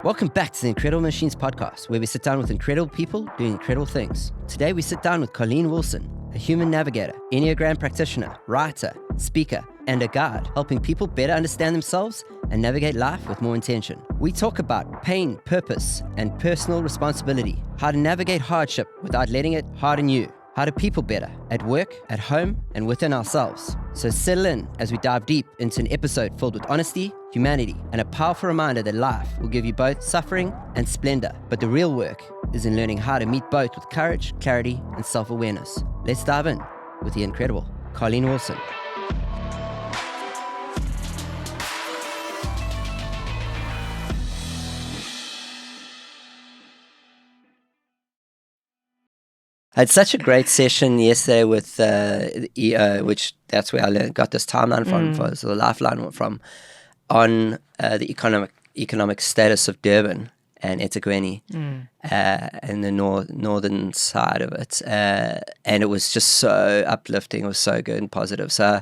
Welcome back to the Incredible Machines podcast, where we sit down with incredible people doing incredible things. Today we sit down with Colleen Wilson, a human navigator, Enneagram practitioner, writer, speaker, and a guide, helping people better understand themselves and navigate life with more intention. We talk about pain, purpose, and personal responsibility, how to navigate hardship without letting it harden you, how to people better at work, at home, and within ourselves. So settle in as we dive deep into an episode filled with honesty, humanity, and a powerful reminder that life will give you both suffering and splendor. But the real work is in learning how to meet both with courage, clarity, and self-awareness. Let's dive in with the incredible Colleen Wilson. I had such a great session yesterday with the EO, which that's where I got this timeline from, so the lifeline from, on the economic status of Durban and eThekwini and the northern side of it. And it was just so uplifting. It was so good and positive. So,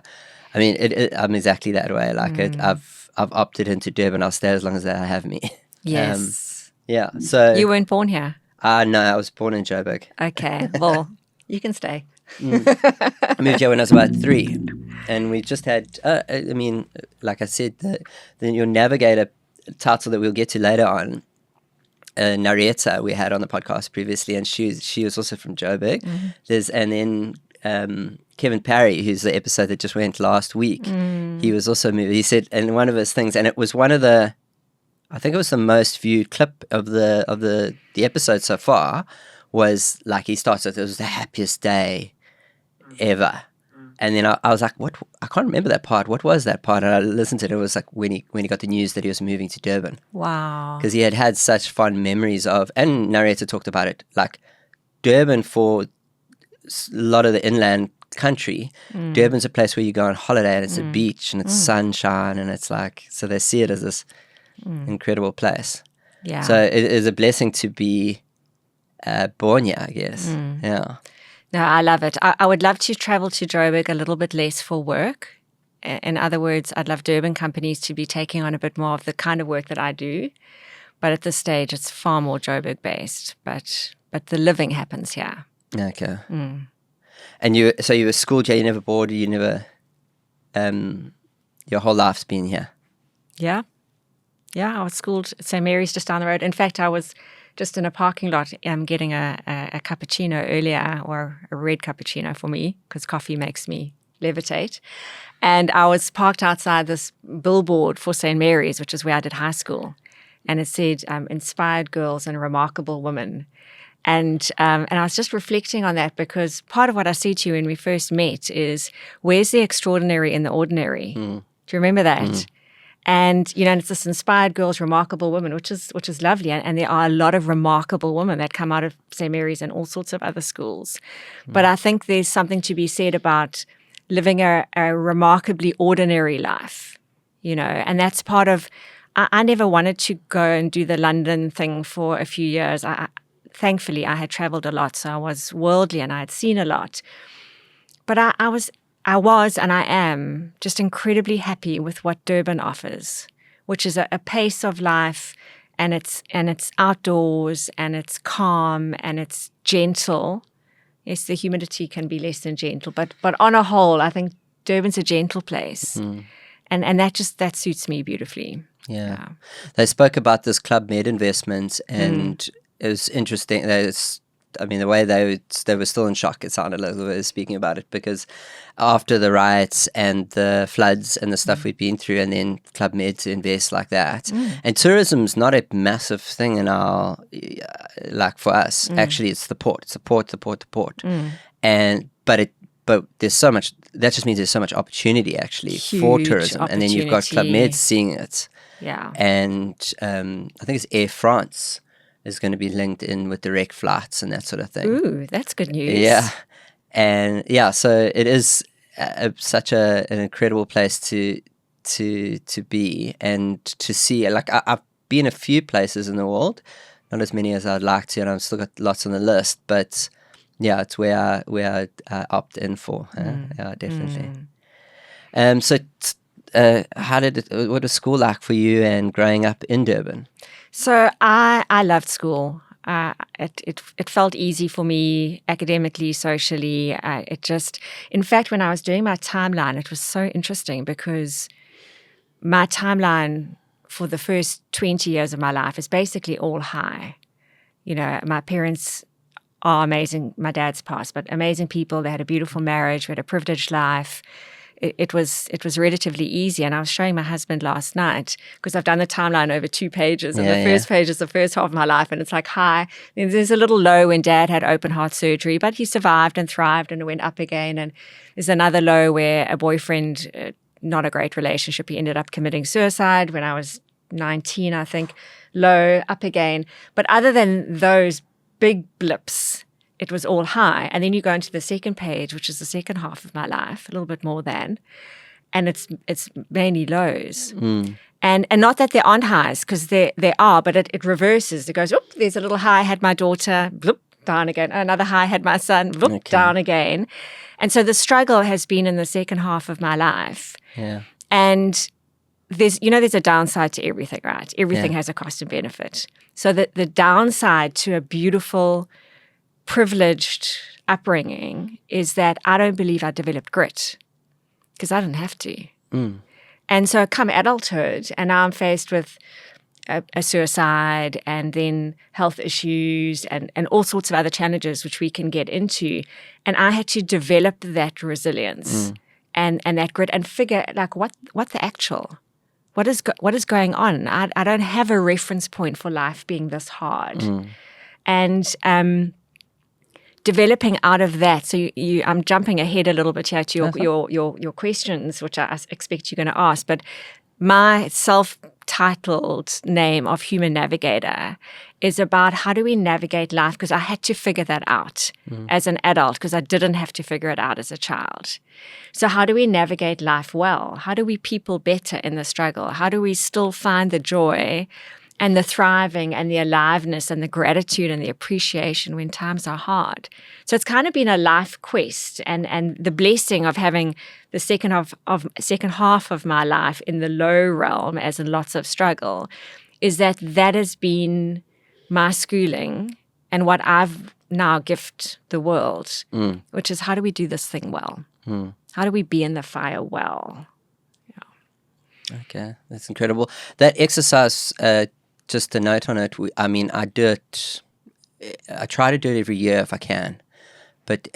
I mean, I'm exactly that way. Like I've opted into Durban. I'll stay as long as they have me. Yes. Yeah. So you weren't born here? No, I was born in Joburg. Okay, well, you can stay. I moved here when I was about 3, and we just had, I mean, like I said, your Navigator title that we'll get to later on, narrator we had on the podcast previously, and she was also from Joburg. And then Kevin Parry, who's the episode that just went last week, he was also moved. He said, and one of his things, and it was one of the, I think it was the most viewed clip of the episode so far, was like he starts with, it was the happiest day ever. And then I was like, what? I can't remember that part. What was that part? And I listened to it. It was like when he got the news that he was moving to Durban. Wow. Because he had such fond memories of, and narrator talked about it, like Durban for a lot of the inland country. Durban's a place where you go on holiday and it's a beach and it's sunshine and it's like, so they see it as this incredible place. Yeah. So it is a blessing to be born here, I guess. Yeah. No, I love it. I would love to travel to Joburg a little bit less for work. In other words, I'd love Durban companies to be taking on a bit more of the kind of work that I do. But at this stage, it's far more Joburg-based. But the living happens here. Okay. And you were schooled here, you never bored, you never, your whole life's been here? Yeah. Yeah, I was schooled at St. Mary's just down the road. In fact, I was just in a parking lot getting a cappuccino earlier, or a red cappuccino for me, because coffee makes me levitate. And I was parked outside this billboard for St. Mary's, which is where I did high school. And it said, inspired girls and remarkable women. And I was just reflecting on that, because part of what I said to you when we first met is, where's the extraordinary in the ordinary? Do you remember that? And, you know, it's this inspired girls, remarkable women, which is lovely. And there are a lot of remarkable women that come out of St. Mary's and all sorts of other schools. But I think there's something to be said about living a remarkably ordinary life, you know, and that's part of, I never wanted to go and do the London thing for a few years. Thankfully, I had traveled a lot, so I was worldly and I had seen a lot. But I was and I am just incredibly happy with what Durban offers, which is a pace of life, and it's outdoors, and it's calm, and it's gentle. Yes, the humidity can be less than gentle, but on a whole, I think Durban's a gentle place, and that suits me beautifully. Yeah. They spoke about this Club Med investment, and it was interesting. I mean, the way they were still in shock, it sounded like they were speaking about it, because after the riots and the floods and the stuff we'd been through, and then Club Med to invest like that. And tourism's not a massive thing in our, like for us, actually it's the port. It's the port. And, but there's so much, that just means there's so much opportunity actually for tourism. And then you've got Club Med seeing it. Yeah. And I think it's Air France is going to be linked in with direct flights and that sort of thing. Ooh, that's good news. Yeah. And yeah, so it is such an incredible place to be and to see. Like I've been a few places in the world, not as many as I'd like to, and I've still got lots on the list, but yeah, it's where I opt in for. Yeah, definitely. So what was school like for you and growing up in Durban? So I loved school. It felt easy for me academically, socially. In fact, when I was doing my timeline, it was so interesting because my timeline for the first 20 years of my life is basically all high. You know, my parents are amazing. My dad's passed, but amazing people. They had a beautiful marriage. We had a privileged life. It was relatively easy. And I was showing my husband last night because I've done the timeline over 2 pages. And the first page is the first half of my life. And it's like high. And there's a little low when Dad had open heart surgery, but he survived and thrived and it went up again. And there's another low where a boyfriend, not a great relationship, he ended up committing suicide when I was 19, I think. Low, up again. But other than those big blips, it was all high. And then you go into the second page, which is the second half of my life, a little bit more than, and it's mainly lows. And not that there aren't highs, because there are, but it reverses. It goes, oop, there's a little high, had my daughter, bloop, down again. Another high, had my son, bloop, down again. And so the struggle has been in the second half of my life. Yeah. And there's a downside to everything, right? Everything has a cost and benefit. So the downside to a beautiful, privileged upbringing is that I don't believe I developed grit because I didn't have to. And so come adulthood, and now I'm faced with a suicide and then health issues and all sorts of other challenges which we can get into. And I had to develop that resilience and that grit and figure like what the actual, what is going on? I don't have a reference point for life being this hard. And developing out of that. So I'm jumping ahead a little bit here to your questions, which I expect you're going to ask. But my self-titled name of Human Navigator is about how do we navigate life, because I had to figure that out as an adult because I didn't have to figure it out as a child. So how do we navigate life well? How do we people better in the struggle? How do we still find the joy and the thriving and the aliveness and the gratitude and the appreciation when times are hard? So it's kind of been a life quest, and the blessing of having the second half of my life in the low realm, as in lots of struggle, is that has been my schooling and what I've now gift the world, which is how do we do this thing well? How do we be in the fire well? Okay, that's incredible. That exercise, just a note on it, I do it, I try to do it every year if I can. But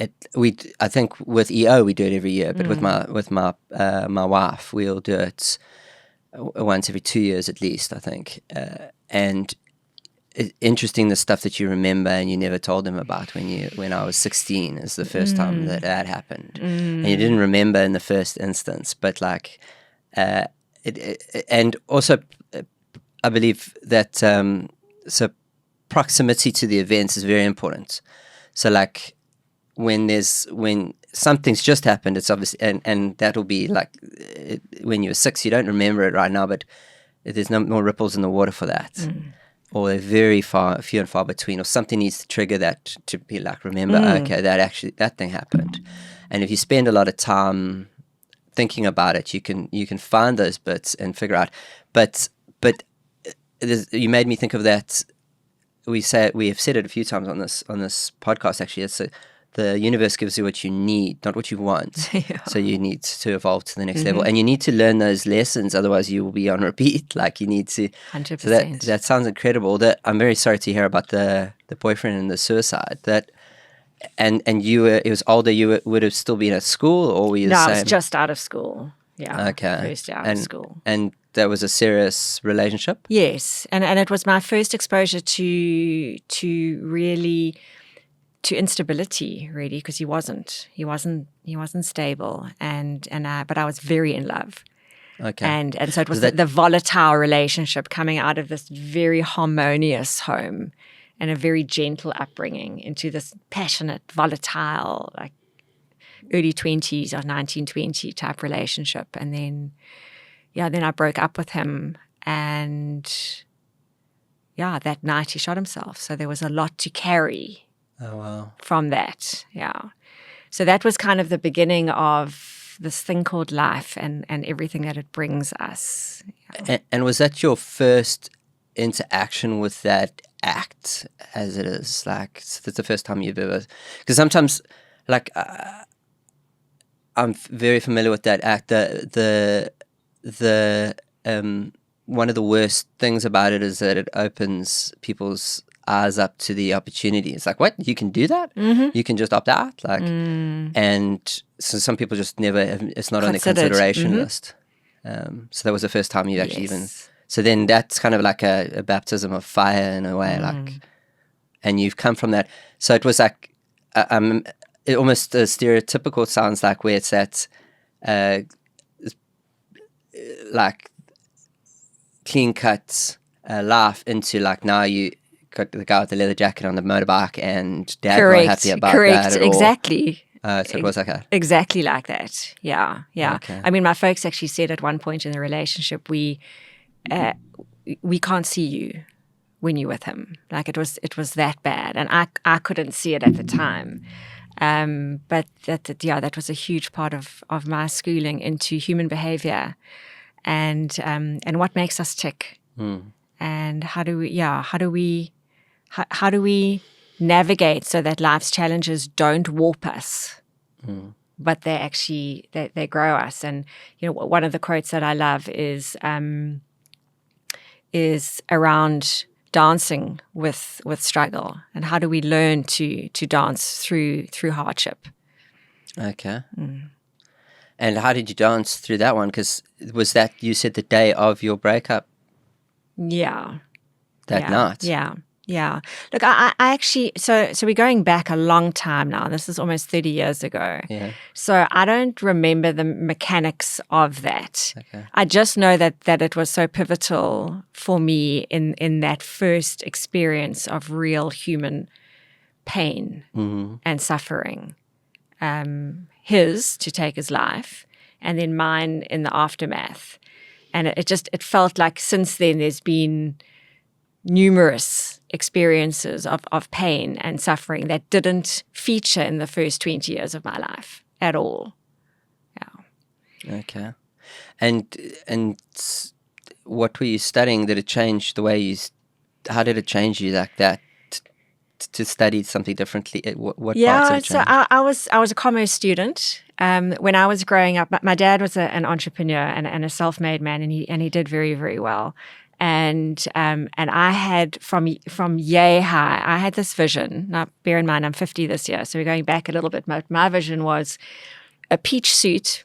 I think with EO we do it every year. But with my wife, we'll do it once every 2 years at least, I think. And it's interesting the stuff that you remember and you never told them about when I was 16 is the first time that happened, and you didn't remember in the first instance. But like, and also, I believe that so proximity to the events is very important. So like, when something's just happened, it's obvious, and that'll be like when you're 6, you don't remember it right now, but there's no more ripples in the water for that, or they're very few and far between, or something needs to trigger that to be like, remember, okay, that thing happened. And if you spend a lot of time thinking about it, you can find those bits and figure out. But you made me think of that. We have said it a few times on this podcast. Actually, it's the universe gives you what you need, not what you want. So you need to evolve to the next level, and you need to learn those lessons. Otherwise, you will be on repeat. Like you need to. 100%. So that sounds incredible. I'm very sorry to hear about the boyfriend and the suicide. And it was older. You would have still been at school, or were you the same? I was just out of school. Yeah. Okay. First year out of school. And that was a serious relationship? Yes. And it was my first exposure to instability, really, because he wasn't stable, but I was very in love. Okay. And so it was the volatile relationship coming out of this very harmonious home and a very gentle upbringing into this passionate, volatile, like early 20s or 1920 type relationship. And then I broke up with him, and that night he shot himself. So there was a lot to carry. Oh, wow. From that, So that was kind of the beginning of this thing called life and everything that it brings us. And was that your first interaction with that act as it is? Like, so that's the first time you've ever, because sometimes, like, I'm very familiar with that act. The one of the worst things about it is that it opens people's eyes up to the opportunity. It's like, what? You can do that? You can just opt out? Like, and so some people just never, it's not on their consideration list. So that was the first time you actually even, so then that's kind of like a baptism of fire in a way, like, and you've come from that. So it was like, it almost stereotypical sounds like, where it's that, like, clean cut life into, like, now you got the guy with the leather jacket on the motorbike and dad not happy about that at all. Exactly. So it was like that. Exactly like that. Yeah. Okay. I mean, my folks actually said at one point in the relationship, we can't see you when you're with him. Like, it was that bad, and I couldn't see it at the time. But that was a huge part of my schooling into human behavior, and what makes us tick, and how do we navigate so that life's challenges don't warp us, but they actually they grow us. And one of the quotes that I love is around dancing with struggle, and how do we learn to dance through hardship. Okay. And how did you dance through that one? Because was that, you said, the day of your breakup? Yeah. That night? Yeah. Look, I actually, so we're going back a long time now. This is almost 30 years ago. Yeah. So I don't remember the mechanics of that. Okay. I just know that it was so pivotal for me in that first experience of real human pain and suffering. His to take his life, and then mine in the aftermath. And it felt like since then there's been numerous experiences of pain and suffering that didn't feature in the first 20 years of my life at all. Yeah. Okay. And what were you studying? Did it change the way you, how did it change you like that to study something differently? What parts of it changed? So I was a commerce student. When I was growing up, my dad was an entrepreneur and a self-made man, and he did very, very well. And I had from yay high, I had this vision. Now, bear in mind, I'm 50 this year, so we're going back a little bit. My vision was a peach suit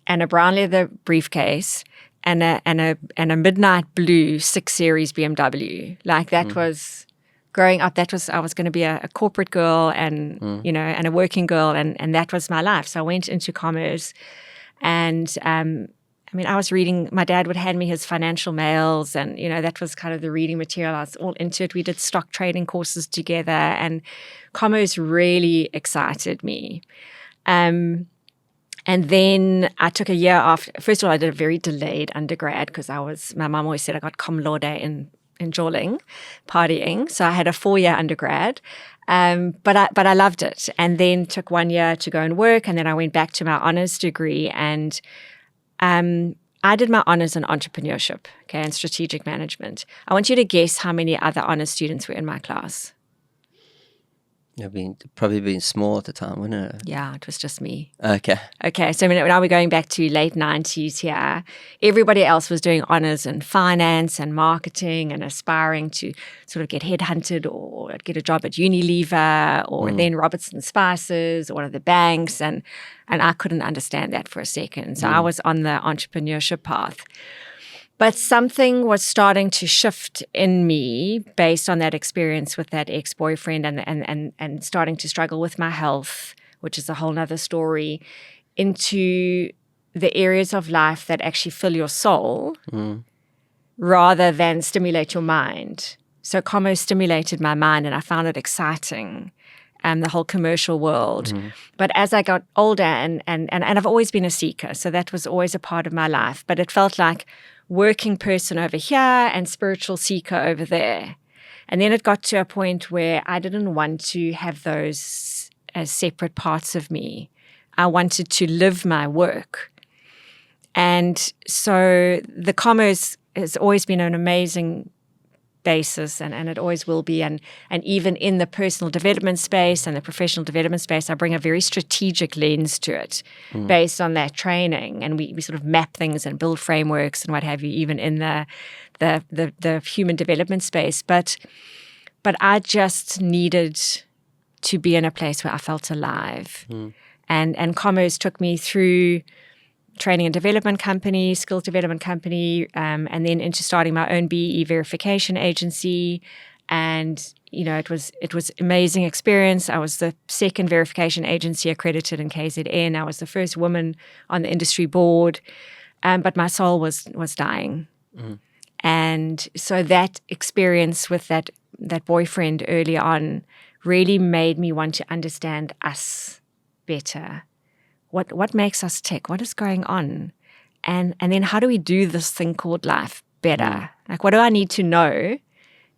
and a brown leather briefcase and a midnight blue 6 Series BMW. Like, that was growing up. I was going to be a corporate girl and and a working girl, and that was my life. So I went into commerce, and I was reading. My dad would hand me his financial mails, and that was kind of the reading material. I was all into it. We did stock trading courses together, and commerce really excited me. And then I took a year off. First of all, I did a very delayed undergrad because my mum always said I got cum laude in Jorling, partying. So I had a 4-year undergrad, but I loved it. And then took 1 year to go and work, and then I went back to my honors degree, and I did my honors in entrepreneurship, and strategic management. I want you to guess how many other honors students were in my class. Probably been small at the time, wouldn't it? Yeah, it was just me. Okay. So now we're going back to late 90s here. Everybody else was doing honors in finance and marketing and aspiring to sort of get headhunted or get a job at Unilever or then Robertson Spices or one of the banks. And I couldn't understand that for a second. So I was on the entrepreneurship path. But something was starting to shift in me based on that experience with that ex-boyfriend and starting to struggle with my health, which is a whole nother story, into the areas of life that actually fill your soul rather than stimulate your mind. So commerce stimulated my mind, and I found it exciting, the whole commercial world. But as I got older, and I've always been a seeker, so that was always a part of my life, but it felt like working person over here and spiritual seeker over there. And then it got to a point where I didn't want to have those as separate parts of me. I wanted to live my work. And so the commerce has always been an amazing basis, and it always will be. And even in the personal development space and the professional development space, I bring a very strategic lens to it based on that training. And we sort of map things and build frameworks and what have you, even in the human development space. But I just needed to be in a place where I felt alive. And commerce took me through training and development company, skills development company, and then into starting my own BE verification agency. And, it was amazing experience. I was the second verification agency accredited in KZN. I was the first woman on the industry board, but my soul was dying. And so that experience with that boyfriend early on really made me want to understand us better. What makes us tick? What is going on? And then how do we do this thing called life better? Like, what do I need to know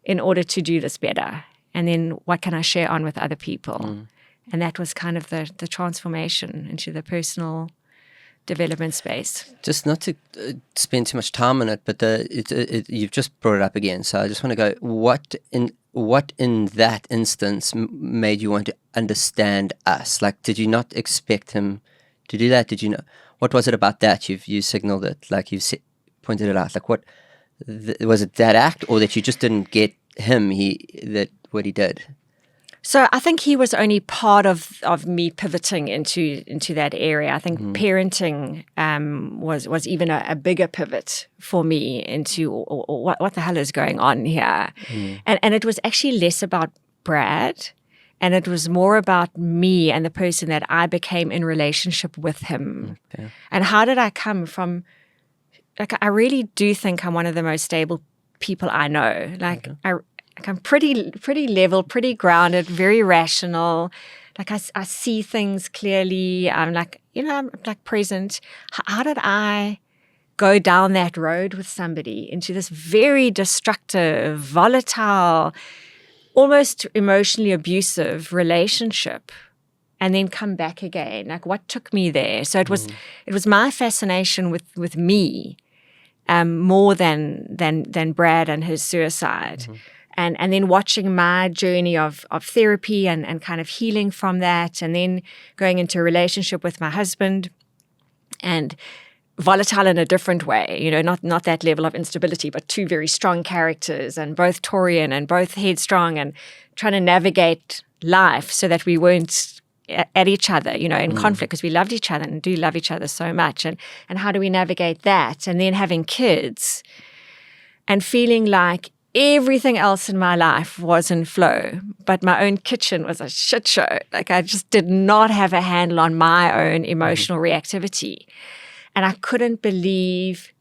in order to do this better? And then what can I share on with other people? And that was kind of the transformation into the personal development space. Just not to spend too much time on it, but you've just brought it up again. So I just want to go, what in that instance made you want to understand us? Like, did you not expect him to do that? Did you know? What was it about that? You signaled it, like you've pointed it out. Like, what was it, that act, or that you just didn't get him? What he did. So I think he was only part of me pivoting into that area. I think parenting was even a bigger pivot for me into what the hell is going on here. And it was actually less about Brad, and it was more about me and the person that I became in relationship with him. Okay. And how did I come from, like, I really do think I'm one of the most stable people I know. Like, okay. I'm pretty level, pretty grounded, very rational. Like, I see things clearly. I'm like, I'm like present. How did I go down that road with somebody into this very destructive, volatile, almost emotionally abusive relationship, and then come back again? Like, what took me there? So it was my fascination with me more than Brad and his suicide. And then watching my journey of therapy and kind of healing from that, and then going into a relationship with my husband, and volatile in a different way, not that level of instability, but two very strong characters, and both Taurian and both headstrong, and trying to navigate life so that we weren't at each other, in conflict, because we loved each other and do love each other so much. And how do we navigate that? And then having kids and feeling like everything else in my life was in flow, but my own kitchen was a shit show. Like, I just did not have a handle on my own emotional reactivity. And I couldn't believe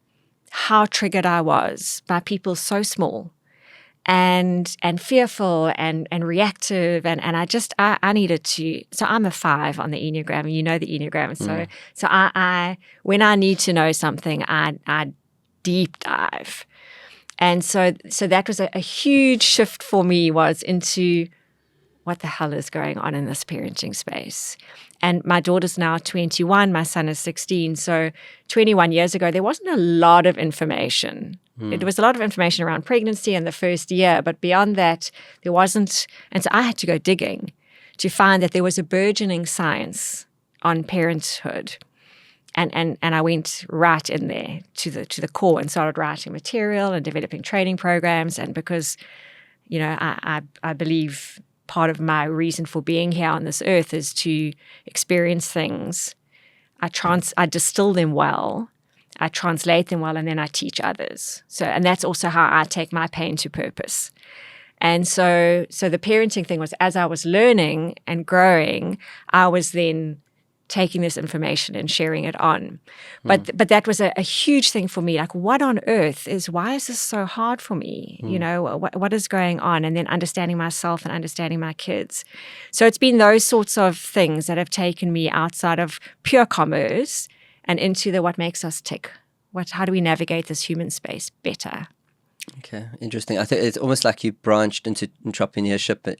how triggered I was by people so small and fearful and reactive. And I needed to, so I'm a 5 on the Enneagram, and the Enneagram. So I when I need to know something, I deep dive. And so that was a huge shift for me, was into what the hell is going on in this parenting space. And my daughter's now 21, my son is 16. So 21 years ago, there wasn't a lot of information. It was a lot of information around pregnancy in the first year, but beyond that, there wasn't. And so I had to go digging to find that there was a burgeoning science on parenthood. And I went right in there to the core and started writing material and developing training programs. And because, I believe part of my reason for being here on this earth is to experience things. I distill them well, I translate them well, and then I teach others. And that's also how I take my pain to purpose. And so the parenting thing was, as I was learning and growing, I was then taking this information and sharing it on. But that was a huge thing for me. Like, what on earth why is this so hard for me? What is going on? And then understanding myself and understanding my kids. So it's been those sorts of things that have taken me outside of pure commerce and into what makes us tick. How do we navigate this human space better? Okay, interesting. I think it's almost like you branched into entrepreneurship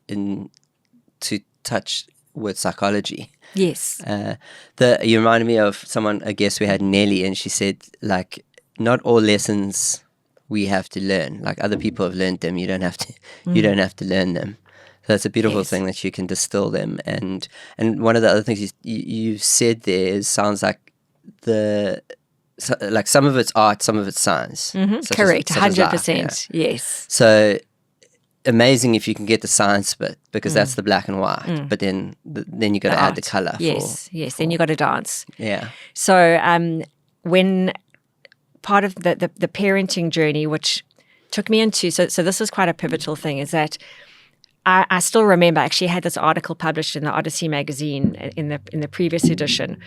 to touch with psychology. Yes. You reminded me of someone, I guess we had, Nelly, and she said, like, not all lessons we have to learn. Like other people have learned them. You don't have to. You don't have to learn them. So it's a beautiful thing that you can distill them. And one of the other things you said there is, sounds like like some of it's art, some of it's science. Correct, 100%. Yes. So amazing if you can get the science bit, because that's the black and white. But then you got to add the color. Yes. Then you got to dance. Yeah. So when part of the parenting journey, which took me into, so this was quite a pivotal thing, is that I still remember, I actually had this article published in the Odyssey magazine in the previous edition,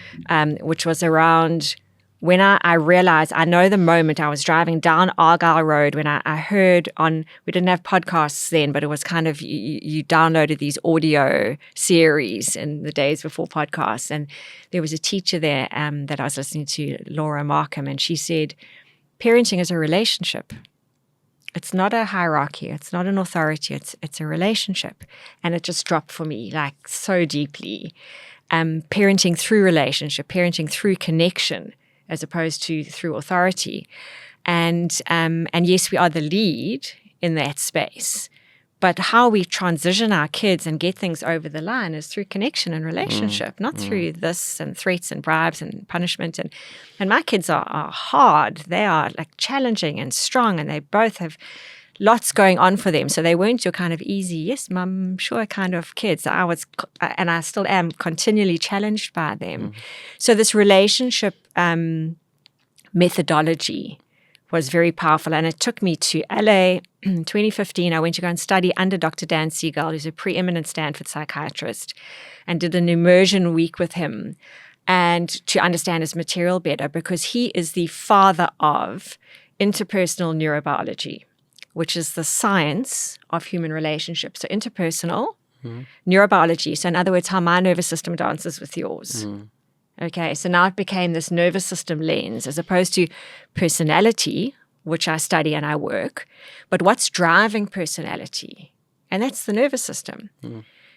which was around when I realized, I know the moment I was driving down Argyle Road when I heard we didn't have podcasts then, but it was kind of, you downloaded these audio series in the days before podcasts. And there was a teacher there that I was listening to, Laura Markham, and she said, parenting is a relationship. It's not a hierarchy. It's not an authority. It's a relationship. And it just dropped for me, like, so deeply. Parenting through relationship, parenting through connection, as opposed to through authority. And yes, we are the lead in that space. But how we transition our kids and get things over the line is through connection and relationship, not through this and threats and bribes and punishment. And my kids are hard. They are like challenging and strong, and they both have lots going on for them. So they weren't your kind of easy, yes, mum, sure kind of kids. I was, and I still am, continually challenged by them. So this relationship methodology was very powerful. And it took me to LA in 2015. I went to go and study under Dr. Dan Siegel, who's a preeminent Stanford psychiatrist, and did an immersion week with him, and to understand his material better, because he is the father of interpersonal neurobiology, which is the science of human relationships. So interpersonal neurobiology. So in other words, how my nervous system dances with yours. Okay, so now it became this nervous system lens as opposed to personality, which I study and I work. But what's driving personality? And that's the nervous system.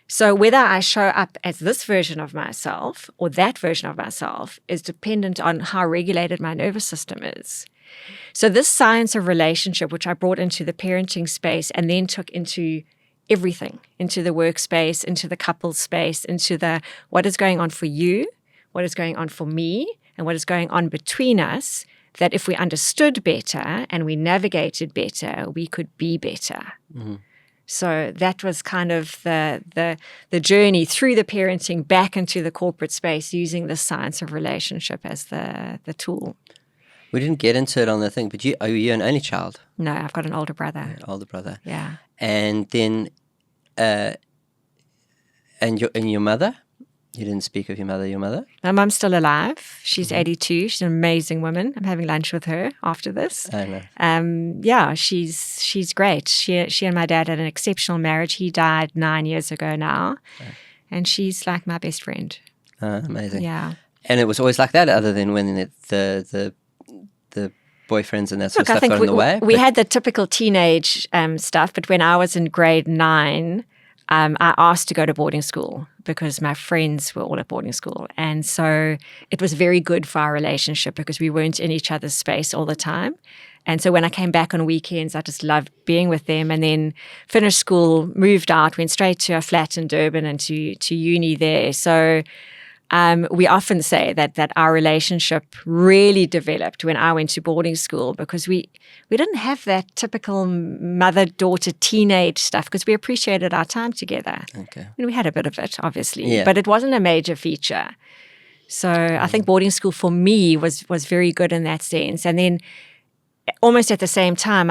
So whether I show up as this version of myself or that version of myself is dependent on how regulated my nervous system is. So this science of relationship, which I brought into the parenting space and then took into everything, into the workspace, into the couple space, into the what is going on for you, what is going on for me, and what is going on between us, that if we understood better and we navigated better, we could be better. So that was kind of the journey through the parenting back into the corporate space, using the science of relationship as the tool. We didn't get into it on the thing, but are you an only child? No, I've got an older brother. Yeah, older brother. Yeah. And then, and your mother? You didn't speak of your mother? My mum's still alive. She's 82. She's an amazing woman. I'm having lunch with her after this. I know. Yeah, she's great. She and my dad had an exceptional marriage. He died 9 years ago now. And she's like my best friend. Amazing. Yeah. And it was always like that, other than when the boyfriends and that sort of stuff got in the way? We had the typical teenage stuff, but when I was in grade 9, I asked to go to boarding school because my friends were all at boarding school. And so it was very good for our relationship because we weren't in each other's space all the time. And so when I came back on weekends, I just loved being with them, and then finished school, moved out, went straight to a flat in Durban and to uni there. So we often say that our relationship really developed when I went to boarding school, because we didn't have that typical mother-daughter teenage stuff because we appreciated our time together. Okay. I mean, we had a bit of it, obviously, but it wasn't a major feature. So I think boarding school for me was very good in that sense. And then almost at the same time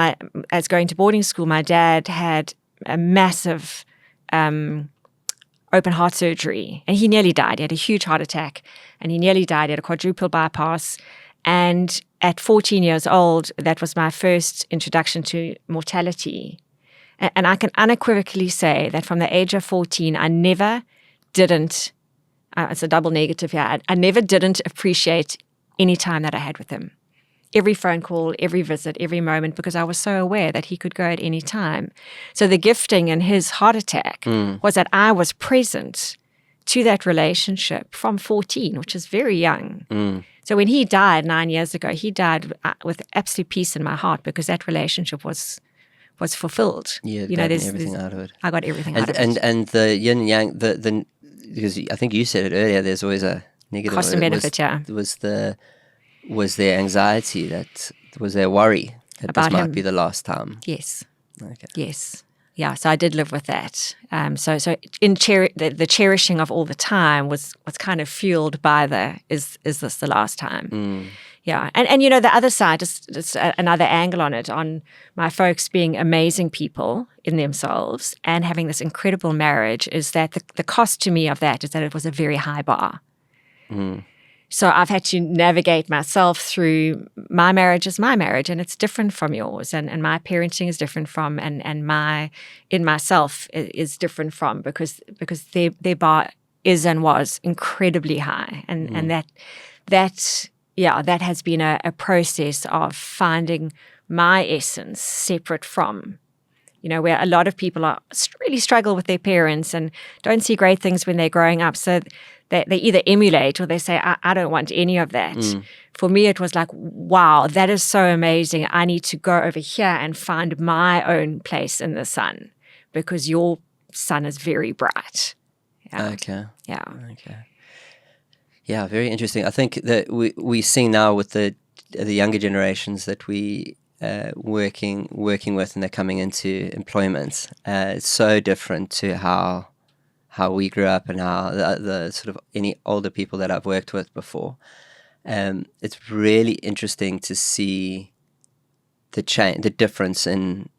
as going to boarding school, my dad had a massive open heart surgery, and he nearly died. He had a huge heart attack, and he nearly died. He had a quadruple bypass. And at 14 years old, that was my first introduction to mortality. And I can unequivocally say that from the age of 14, I never didn't, it's a double negative here, I never didn't appreciate any time that I had with him. Every phone call, every visit, every moment, because I was so aware that he could go at any time. So the gifting in his heart attack was that I was present to that relationship from 14, which is very young. So when he died 9 years ago, he died with absolute peace in my heart because that relationship was fulfilled. Yeah, there's everything out of it. I got everything out of And it. and the yin and yang, the because I think you said it earlier. There's always a negative. Cost and benefit, yeah. Was there anxiety, was there worry that About this might him. be the last time? Yes. Okay. Yes. Yeah, so I did live with that. So in the cherishing of all the time was kind of fueled by is this the last time? Yeah, and the other side, just another angle on it, on my folks being amazing people in themselves and having this incredible marriage, is that the cost to me of that is that it was a very high bar. So I've had to navigate myself through my marriage is my marriage, and it's different from yours, and my parenting is different from, and my in myself is different from, because their bar is and was incredibly high, and that has been a process of finding my essence separate from, where a lot of people really struggle with their parents and don't see great things when they're growing up. So they either emulate or they say, I don't want any of that. For me, it was like, wow, that is so amazing. I need to go over here and find my own place in the sun because your sun is very bright. Yeah. Okay. Yeah. Okay. Yeah, very interesting. I think that we see now with the younger generations that we working with, and they're coming into employment. It's so different to how we grew up and how the sort of any older people that I've worked with before. It's really interesting to see the difference in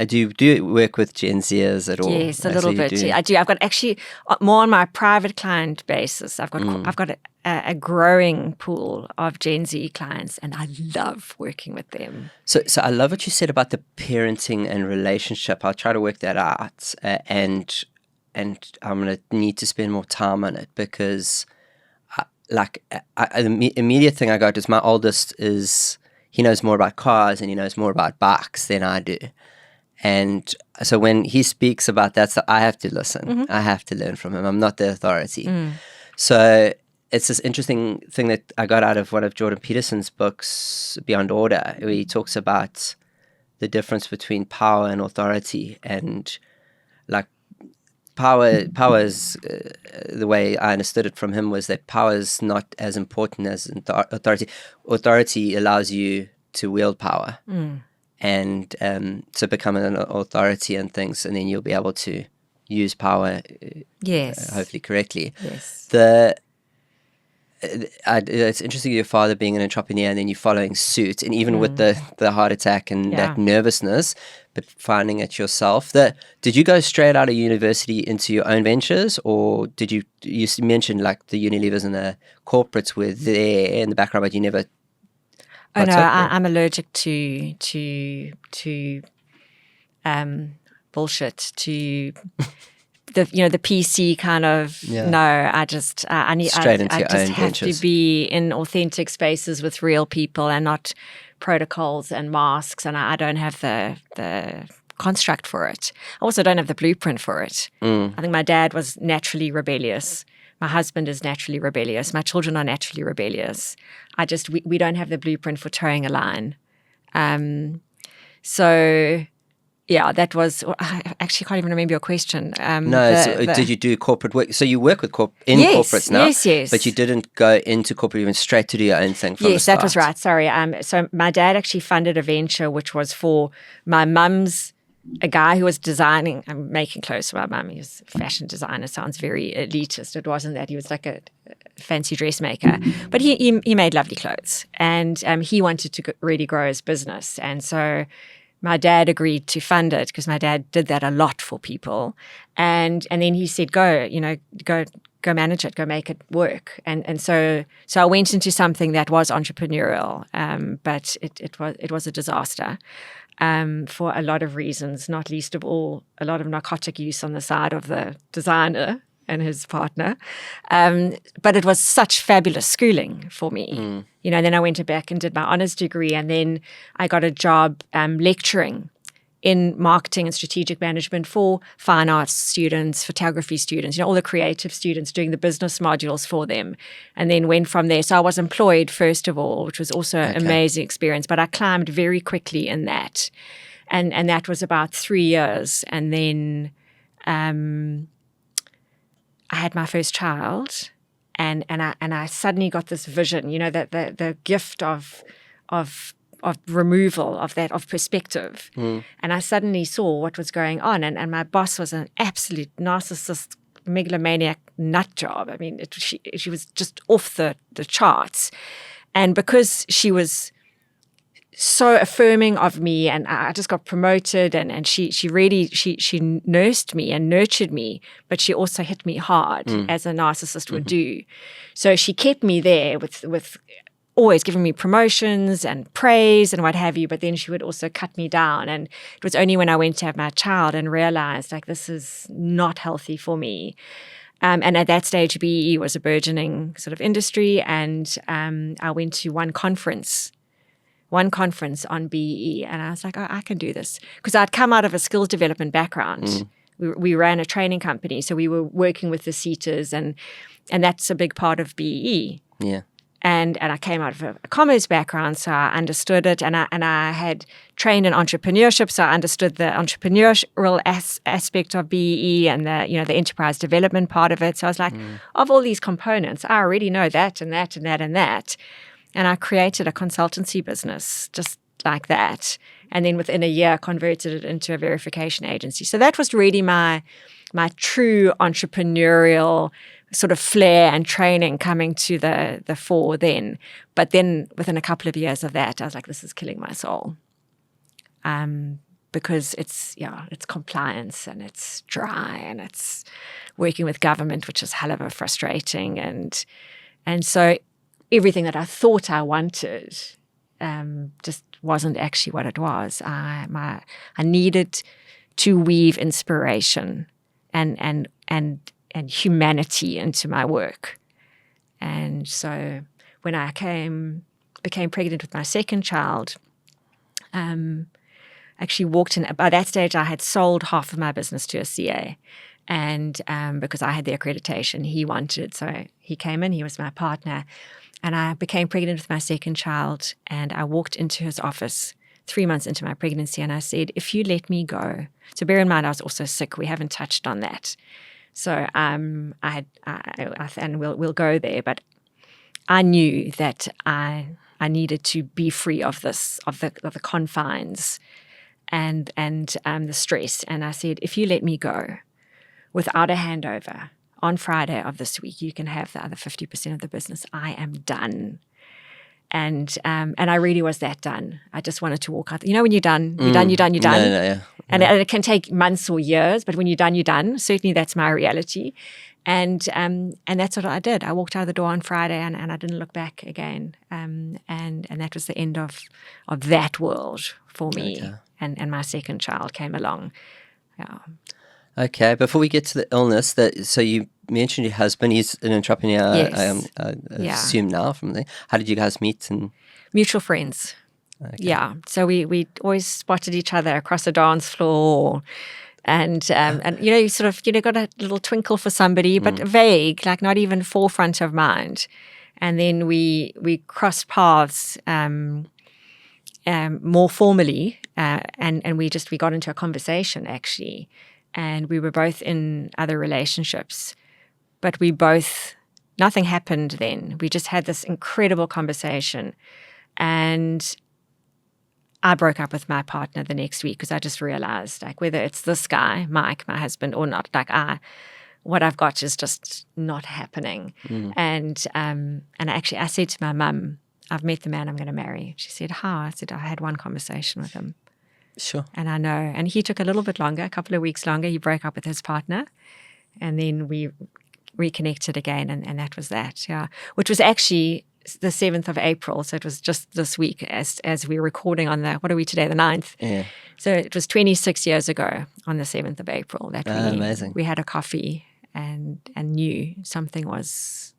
do you work with Gen Zers at all? Yes, a little bit. I do. I've got actually more on my private client basis. I've got a growing pool of Gen Z clients, and I love working with them. So I love what you said about the parenting and relationship. I'll try to work that out, and I'm going to need to spend more time on it because, the immediate thing I got is my oldest he knows more about cars and he knows more about bikes than I do. And so when he speaks about that, so I have to listen. I have to learn from him. I'm not the authority. So it's this interesting thing that I got out of one of Jordan Peterson's books, Beyond Order, where he talks about the difference between power and authority. And like power is, the way I understood it from him was that power is not as important as authority. Authority allows you to wield power. And so become an authority and things, and then you'll be able to use power, hopefully correctly. Yes. It's interesting your father being an entrepreneur and then you following suit, and even with the heart attack and that nervousness, but finding it yourself. Did you go straight out of university into your own ventures, or did you mentioned like the Unilevers and the corporates were there in the background, but you never? Oh no, I'm allergic to bullshit, to the PC kind of. No, I just I need I just have to be in authentic spaces with real people and not protocols and masks, and I don't have the construct for it. I also don't have the blueprint for it. I think my dad was naturally rebellious. My husband is naturally rebellious. My children are naturally rebellious. We don't have the blueprint for towing a line. So, yeah, that was. I actually can't even remember your question. Did you do corporate work? So you work with corporates now? Yes. But you didn't go into corporate, you went straight to do your own thing from the start. Yes, that was right. Sorry. So my dad actually funded a venture which was for my mum's. A guy who was designing, I'm making clothes for my mum. He was a fashion designer. Sounds very elitist. It wasn't that. He was like a fancy dressmaker. But he made lovely clothes. And he wanted to really grow his business. And so my dad agreed to fund it because my dad did that a lot for people. And then he said, go manage it, go make it work. And so I went into something that was entrepreneurial, but it was a disaster. For a lot of reasons, not least of all, a lot of narcotic use on the side of the designer and his partner. But it was such fabulous schooling for me. Then I went back and did my honors degree, and then I got a job lecturing in marketing and strategic management for fine arts students, photography students, all the creative students, doing the business modules for them, and then went from there. So I was employed first of all, which was also an amazing experience, but I climbed very quickly in that. And that was about 3 years. And then I had my first child, and I suddenly got this vision, that the gift of removal of perspective. And I suddenly saw what was going on. And my boss was an absolute narcissist, megalomaniac nut job. I mean, she was just off the charts. And because she was so affirming of me, and I just got promoted, and she really nursed me and nurtured me, but she also hit me hard as a narcissist would do. So she kept me there with always giving me promotions and praise and what have you, but then she would also cut me down. And it was only when I went to have my child and realized, this is not healthy for me. And at that stage, BEE was a burgeoning sort of industry, and I went to one conference on BEE, and I was like, oh, I can do this. Because I'd come out of a skills development background. We ran a training company, so we were working with the seaters, and that's a big part of BEE. Yeah. And I came out of a commerce background, so I understood it, and I had trained in entrepreneurship, so I understood the entrepreneurial aspect of BEE and the enterprise development part of it. So I was like, of all these components, I already know that and that and that and that. And I created a consultancy business just like that, and then within a year converted it into a verification agency. So that was really my true entrepreneurial sort of flair and training coming to the fore then. But then within a couple of years of that, I was like, this is killing my soul. Because it's compliance, and it's dry, and it's working with government, which is hell of a frustrating. And so everything that I thought I wanted just wasn't actually what it was. I needed to weave inspiration and humanity into my work. And so when I became pregnant with my second child, actually walked in. By that stage, I had sold half of my business to a CA. And because I had the accreditation he wanted, so he came in, he was my partner. And I became pregnant with my second child, and I walked into his office 3 months into my pregnancy, and I said, if you let me go. So bear in mind, I was also sick. We haven't touched on that. So and we'll go there, but I knew that I needed to be free of the confines and the stress. And I said, if you let me go without a handover, on Friday of this week, you can have the other 50% of the business. I am done. And I really was that done. I just wanted to walk out. When you're done, you're done. No, yeah. And it can take months or years, but when you're done, you're done. Certainly that's my reality. And that's what I did. I walked out of the door on Friday, and I didn't look back again. And that was the end of that world for me. Okay. And my second child came along. Yeah. Okay, before we get to the illness, so you mentioned your husband. He's an entrepreneur, yes. I assume now from there. How did you guys meet? Mutual friends. Okay. Yeah, so we always spotted each other across a dance floor, and you sort of got a little twinkle for somebody, but vague, like not even forefront of mind. And then we crossed paths more formally, and we got into a conversation actually. And we were both in other relationships, but nothing happened then. We just had this incredible conversation. And I broke up with my partner the next week because I just realized, whether it's this guy, Mike, my husband, or not, what I've got is just not happening. And actually I said to my mum, I've met the man I'm going to marry. She said, how? I said, I had one conversation with him. Sure. And I know. And he took a little bit longer, a couple of weeks longer. He broke up with his partner. And then we reconnected again. And that was that, yeah. Which was actually the 7th of April. So it was just this week as we're recording on what are we today, the 9th? Yeah. So it was 26 years ago on the 7th of April that amazing. We had a coffee and knew something was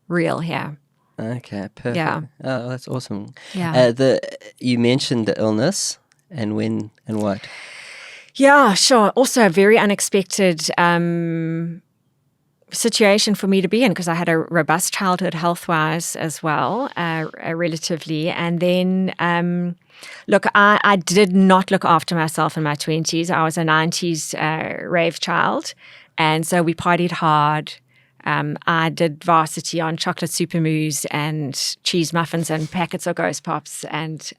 real here. Okay, perfect. Yeah. Oh, that's awesome. Yeah. You mentioned the illness. and when and what? Yeah, sure. Also a very unexpected situation for me to be in, because I had a robust childhood health-wise as well, relatively. And then, look, I did not look after myself in my 20s. I was a 90s rave child. And so we partied hard. I did varsity on chocolate supermoos and cheese muffins and packets of Ghost Pops and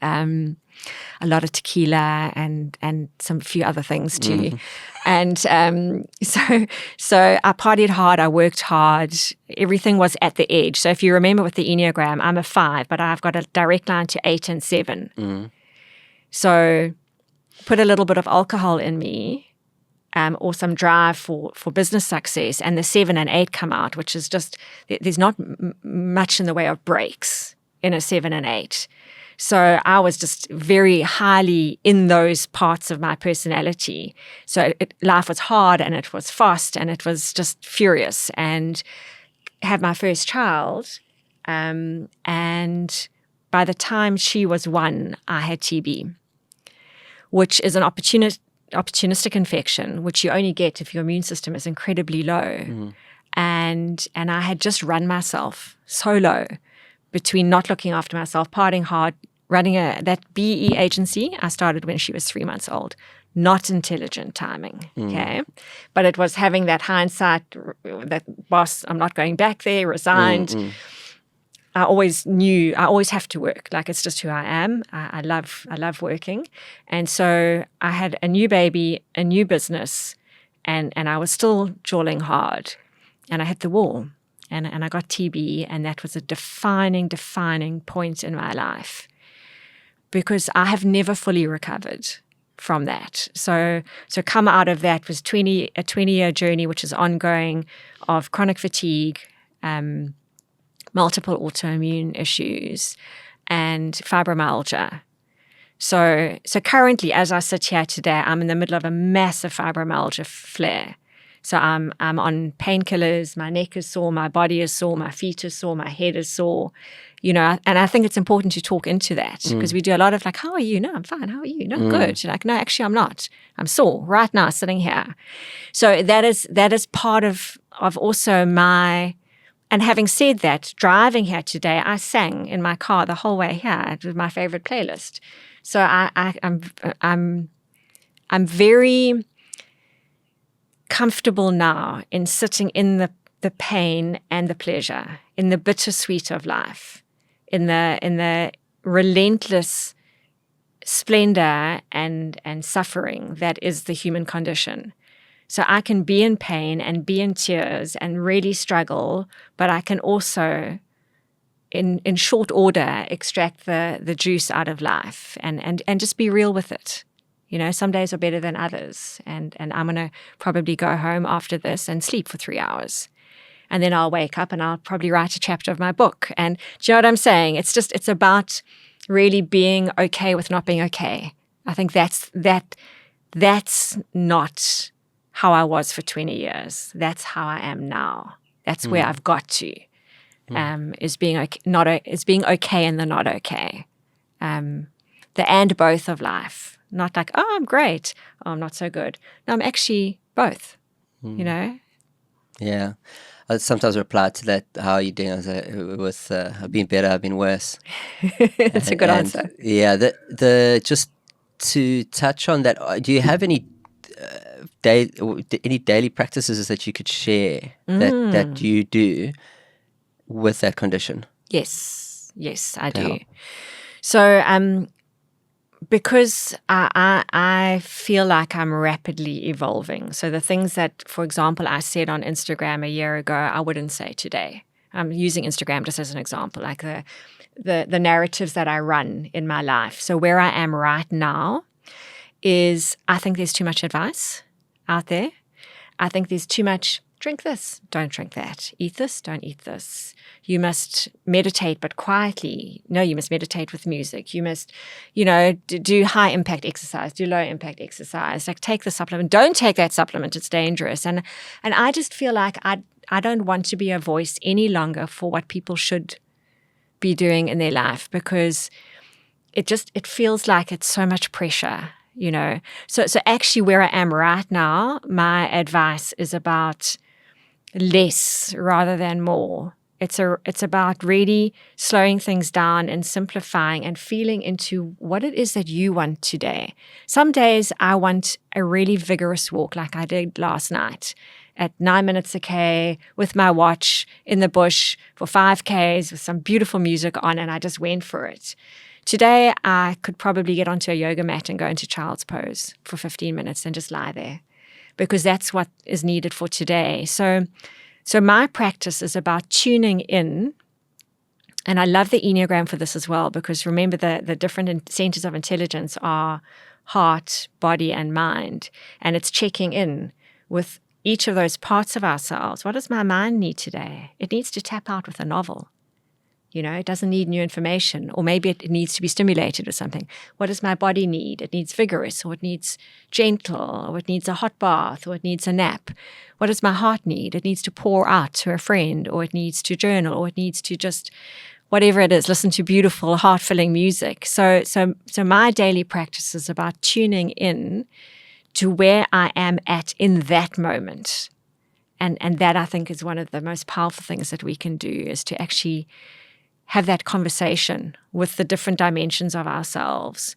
a lot of tequila and some few other things too. Mm-hmm. And so I partied hard. I worked hard. Everything was at the edge. So if you remember with the Enneagram, I'm a 5, but I've got a direct line to 8 and 7. Mm-hmm. So put a little bit of alcohol in me. Or some drive for business success, and the 7 and 8 come out, which is just, there's not much in the way of breaks in a 7 and 8. So I was just very highly in those parts of my personality. So life was hard, and it was fast, and it was just furious. And had my first child, and by the time she was 1, I had TB, which is an opportunistic infection, which you only get if your immune system is incredibly low. Mm-hmm. And I had just run myself so low between not looking after myself, partying hard, running that BE agency. I started when she was 3 months old. Not intelligent timing, okay? But it was having that hindsight, that boss, I'm not going back there, resigned. Mm-hmm. I always knew I always have to work. Like, it's just who I am. I love working. And so I had a new baby, a new business, and I was still jawling hard. And I hit the wall, and I got TB, and that was a defining point in my life, because I have never fully recovered from that. So come out of that was a 20-year journey, which is ongoing, of chronic fatigue, multiple autoimmune issues, and fibromyalgia. So currently, as I sit here today, I'm in the middle of a massive fibromyalgia flare. So I'm on painkillers, my neck is sore, my body is sore, my feet are sore, my head is sore, and I think it's important to talk into that, because we do a lot of like, how are you? No, I'm fine. How are you? No, good. You're like, no, actually I'm not. I'm sore right now sitting here. So that is part of also my. And having said that, driving here today, I sang in my car the whole way here. It was my favorite playlist. So I'm very comfortable now in sitting in the pain and the pleasure, in the bittersweet of life, in the relentless splendor and suffering that is the human condition. So I can be in pain and be in tears and really struggle, but I can also, in short order, extract the juice out of life and just be real with it. Some days are better than others. And I'm going to probably go home after this and sleep for 3 hours. And then I'll wake up and I'll probably write a chapter of my book. And do you know what I'm saying? It's about really being okay with not being okay. I think that's not how I was for 20 years. That's how I am now. That's where I've got to. Is being okay, is being okay in the not okay. The and both of life. Not like, oh, I'm great. Oh, I'm not so good. No, I'm actually both. Yeah. I sometimes reply to that, how are you doing? I was like, I've been better, I've been worse. That's a good answer. Yeah. The just to touch on that, do you have any daily practices that you could share that you do with that condition? Yes, I do. So because I feel like I'm rapidly evolving. So the things that, for example, I said on Instagram a year ago, I wouldn't say today. I'm using Instagram just as an example, like the narratives that I run in my life. So where I am right now is, I think there's too much advice out there. I think there's too much, drink this, don't drink that. Eat this, don't eat this. You must meditate, but quietly. No, you must meditate with music. You must, do high impact exercise, do low impact exercise. Like, take the supplement. Don't take that supplement. It's dangerous. And I just feel like I don't want to be a voice any longer for what people should be doing in their life, because it feels like it's so much pressure, you know. So actually where I am right now, my advice is about less rather than more. It's about really slowing things down and simplifying and feeling into what it is that you want today. Some days I want a really vigorous walk like I did last night at 9 minutes a K with my watch in the bush for 5 Ks with some beautiful music on, and I just went for it. Today, I could probably get onto a yoga mat and go into child's pose for 15 minutes and just lie there because that's what is needed for today. So my practice is about tuning in, and I love the Enneagram for this as well, because remember the different centers of intelligence are heart, body, and mind, and it's checking in with each of those parts of ourselves. What does my mind need today? It needs to tap out with a novel. You know, it doesn't need new information, or maybe it needs to be stimulated with something. What does my body need? It needs vigorous, or it needs gentle, or it needs a hot bath, or it needs a nap. What does my heart need? It needs to pour out to a friend, or it needs to journal, or it needs to just, whatever it is, listen to beautiful, heart-filling music. So my daily practice is about tuning in to where I am at in that moment. And that, I think, is one of the most powerful things that we can do, is to actually have that conversation with the different dimensions of ourselves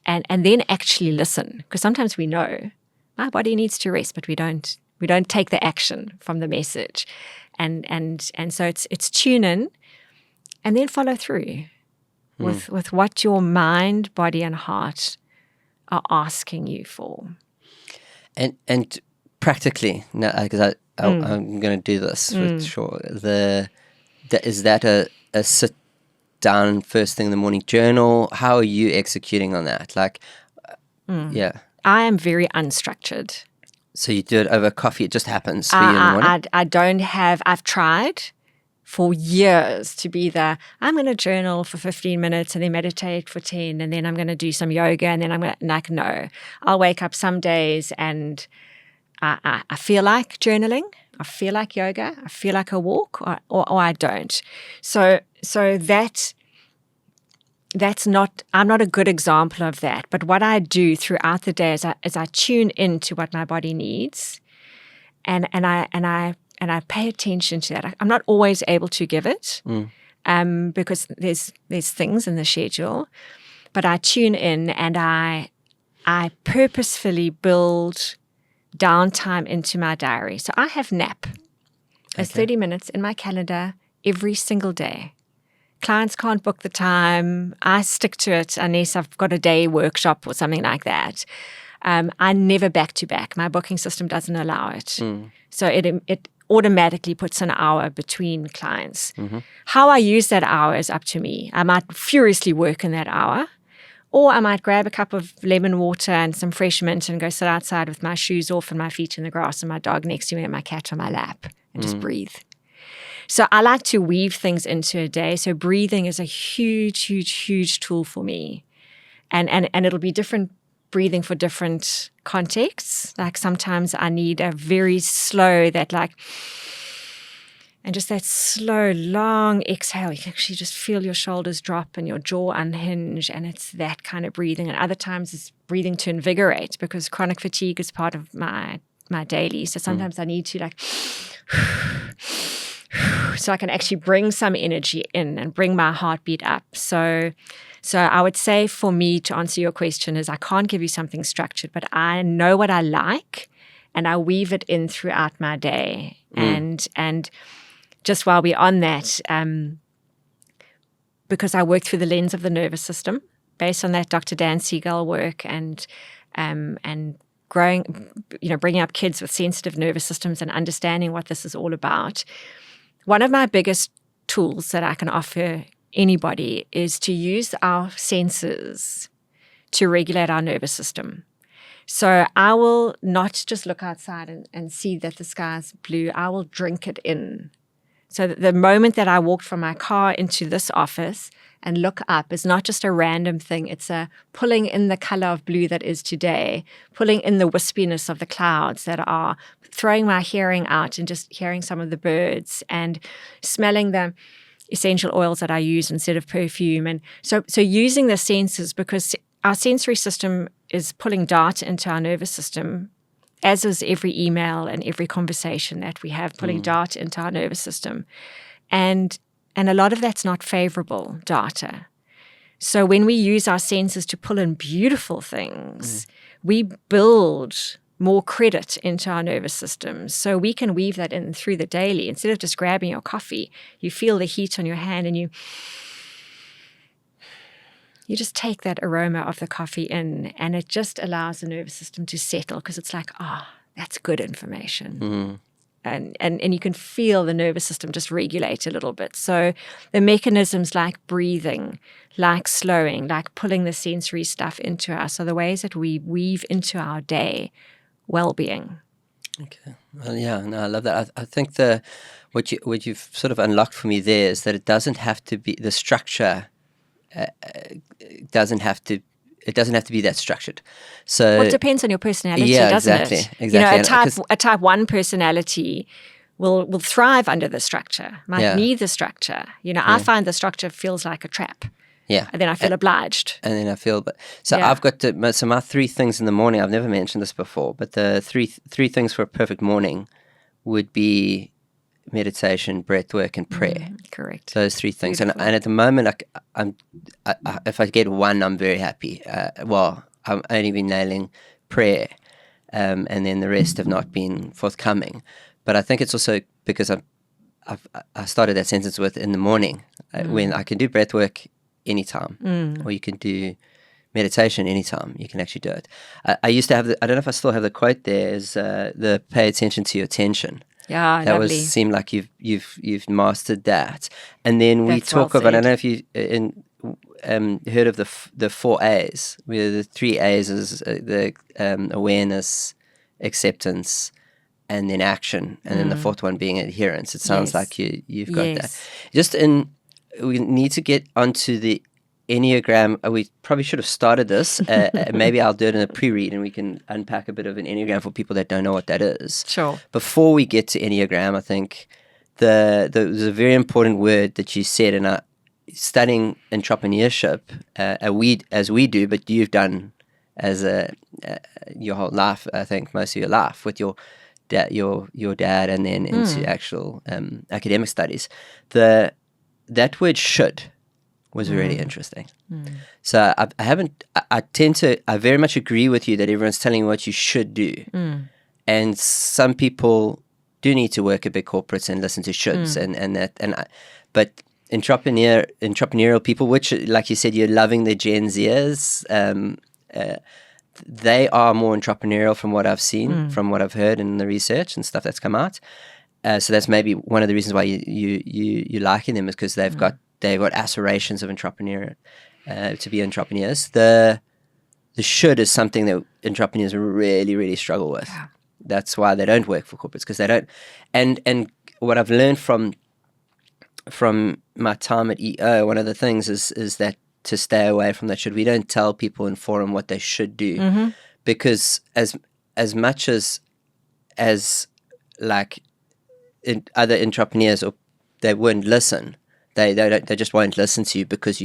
and then actually listen. Because sometimes we know my body needs to rest, but we don't take the action from the message. And so it's tune in and then follow through with what your mind, body, and heart are asking you for. And practically, because I'm going to do this for sure. Is that a sit down first thing in the morning journal? How are you executing on that? Yeah. I am very unstructured. So you do it over coffee. It just happens for you in the morning? I don't have, I've tried for years to be I'm going to journal for 15 minutes and then meditate for 10, and then I'm going to do some yoga, and then I'm going to, no. I'll wake up some days and I feel like journaling, I feel like yoga, I feel like a walk, or I don't. So that's not, I'm not a good example of that. But what I do throughout the day is I tune into what my body needs, and I pay attention to that. I'm not always able to give it because there's things in the schedule, but I tune in and I purposefully build downtime into my diary. So I have nap as 30 minutes in my calendar every single day. Clients can't book the time. I stick to it unless I've got a day workshop or something like that. I never back to back. My booking system doesn't allow it. So it automatically puts an hour between clients. How I use that hour is up to me. I might furiously work in that hour, or I might grab a cup of lemon water and some fresh mint and go sit outside with my shoes off and my feet in the grass and my dog next to me and my cat on my lap and just breathe. So I like to weave things into a day. So breathing is a huge, huge, huge tool for me. And it'll be different breathing for different contexts. Like sometimes I need a very slow, and just that slow, long exhale. You can actually just feel your shoulders drop and your jaw unhinge, and it's that kind of breathing. And other times it's breathing to invigorate, because chronic fatigue is part of my daily. So sometimes I need to so I can actually bring some energy in and bring my heartbeat up. So I would say, for me, to answer your question, is I can't give you something structured, but I know what I like and I weave it in throughout my day. And just while we're on that, because I work through the lens of the nervous system, based on that Dr. Dan Siegel work, and growing, bringing up kids with sensitive nervous systems and understanding what this is all about. One of my biggest tools that I can offer anybody is to use our senses to regulate our nervous system. So I will not just look outside and see that the sky's blue. I will drink it in. So the moment that I walked from my car into this office and look up is not just a random thing. It's a pulling in the color of blue that is today, pulling in the wispiness of the clouds that are, throwing my hearing out and just hearing some of the birds and smelling them. essential oils that I use instead of perfume. And so using the senses, because our sensory system is pulling data into our nervous system, as is every email and every conversation that we have, pulling data into our nervous system. And a lot of that's not favorable data. So when we use our senses to pull in beautiful things, we build more credit into our nervous system. So we can weave that in through the daily. Instead of just grabbing your coffee, you feel the heat on your hand and you just take that aroma of the coffee in, and it just allows the nervous system to settle, because it's like, that's good information. And you can feel the nervous system just regulate a little bit. So the mechanisms like breathing, like slowing, like pulling the sensory stuff into us are the ways that we weave into our day well-being. Okay. Well, yeah, no, I love that. I think what you've sort of unlocked for me there is that it doesn't have to be the structure. It doesn't have to be that structured. So it depends on your personality, doesn't it? Exactly. A type 1 personality will thrive under the structure, might need the structure. I find the structure feels like a trap. Yeah. And then I feel obliged. And then I feel, I've got my 3 things in the morning. I've never mentioned this before, but the three things for a perfect morning would be meditation, breath work, and prayer. Correct. Those 3 things. Beautiful. And at the moment, if I get one, I'm very happy. I've only been nailing prayer, and then the rest have not been forthcoming. But I think it's also because I started that sentence with in the morning, when I can do breath work anytime, or you can do meditation anytime. You can actually do it. I used to have I don't know if I still have the quote there, is the pay attention to your attention. Yeah, that lovely. seemed like you've mastered that. And then we talk well about, I said. don't know if you heard of the 4 A's, where the 3 A's is the awareness, acceptance, and then action, and then the 4th one being adherence. It sounds like you've got that. We need to get onto the Enneagram. We probably should have started this. Maybe I'll do it in a pre-read, and we can unpack a bit of an Enneagram for people that don't know what that is. Sure. Before we get to Enneagram, I think there's a very important word that you said, and studying entrepreneurship, as we do, but you've done as your whole life. I think most of your life with your dad, and then into actual academic studies. That word "should" was really interesting. So I very much agree with you that everyone's telling you what you should do. And some people do need to work at big corporates and listen to shoulds but entrepreneurial people, which, like you said, you're loving the Gen Zers, they are more entrepreneurial from what I've seen, from what I've heard in the research and stuff that's come out. So that's maybe one of the reasons why you liking them, is because they've got aspirations of entrepreneur, to be entrepreneurs. The should is something that entrepreneurs really, really struggle with. Yeah. That's why they don't work for corporates, because they don't. And what I've learned from my time at EO, one of the things is that to stay away from that should. We don't tell people in forum what they should do, because as much as like other entrepreneurs, or they wouldn't listen. They just won't listen to you because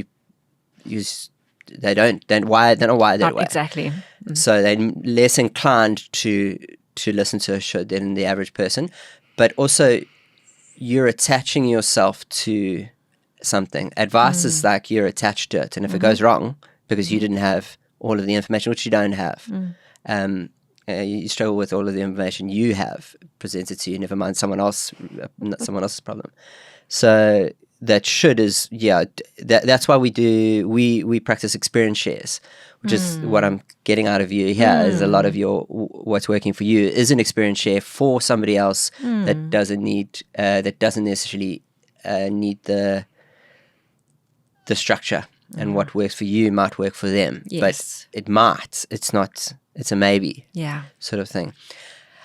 they don't know why they're that way. Exactly. So they're less inclined to listen to a should than the average person. But also, you're attaching yourself to something. Advice is like you're attached to it, and if it goes wrong because you didn't have all of the information, which you don't have, you struggle with all of the information you have presented to you. Never mind someone else's problem. So that should is that's why we practice experience shares, which is what I'm getting out of you here. Is a lot of what's working for you is an experience share for somebody else that doesn't necessarily need the structure, and what works for you might work for them. Yes. But it might. It's not. It's a maybe. Yeah. Sort of thing.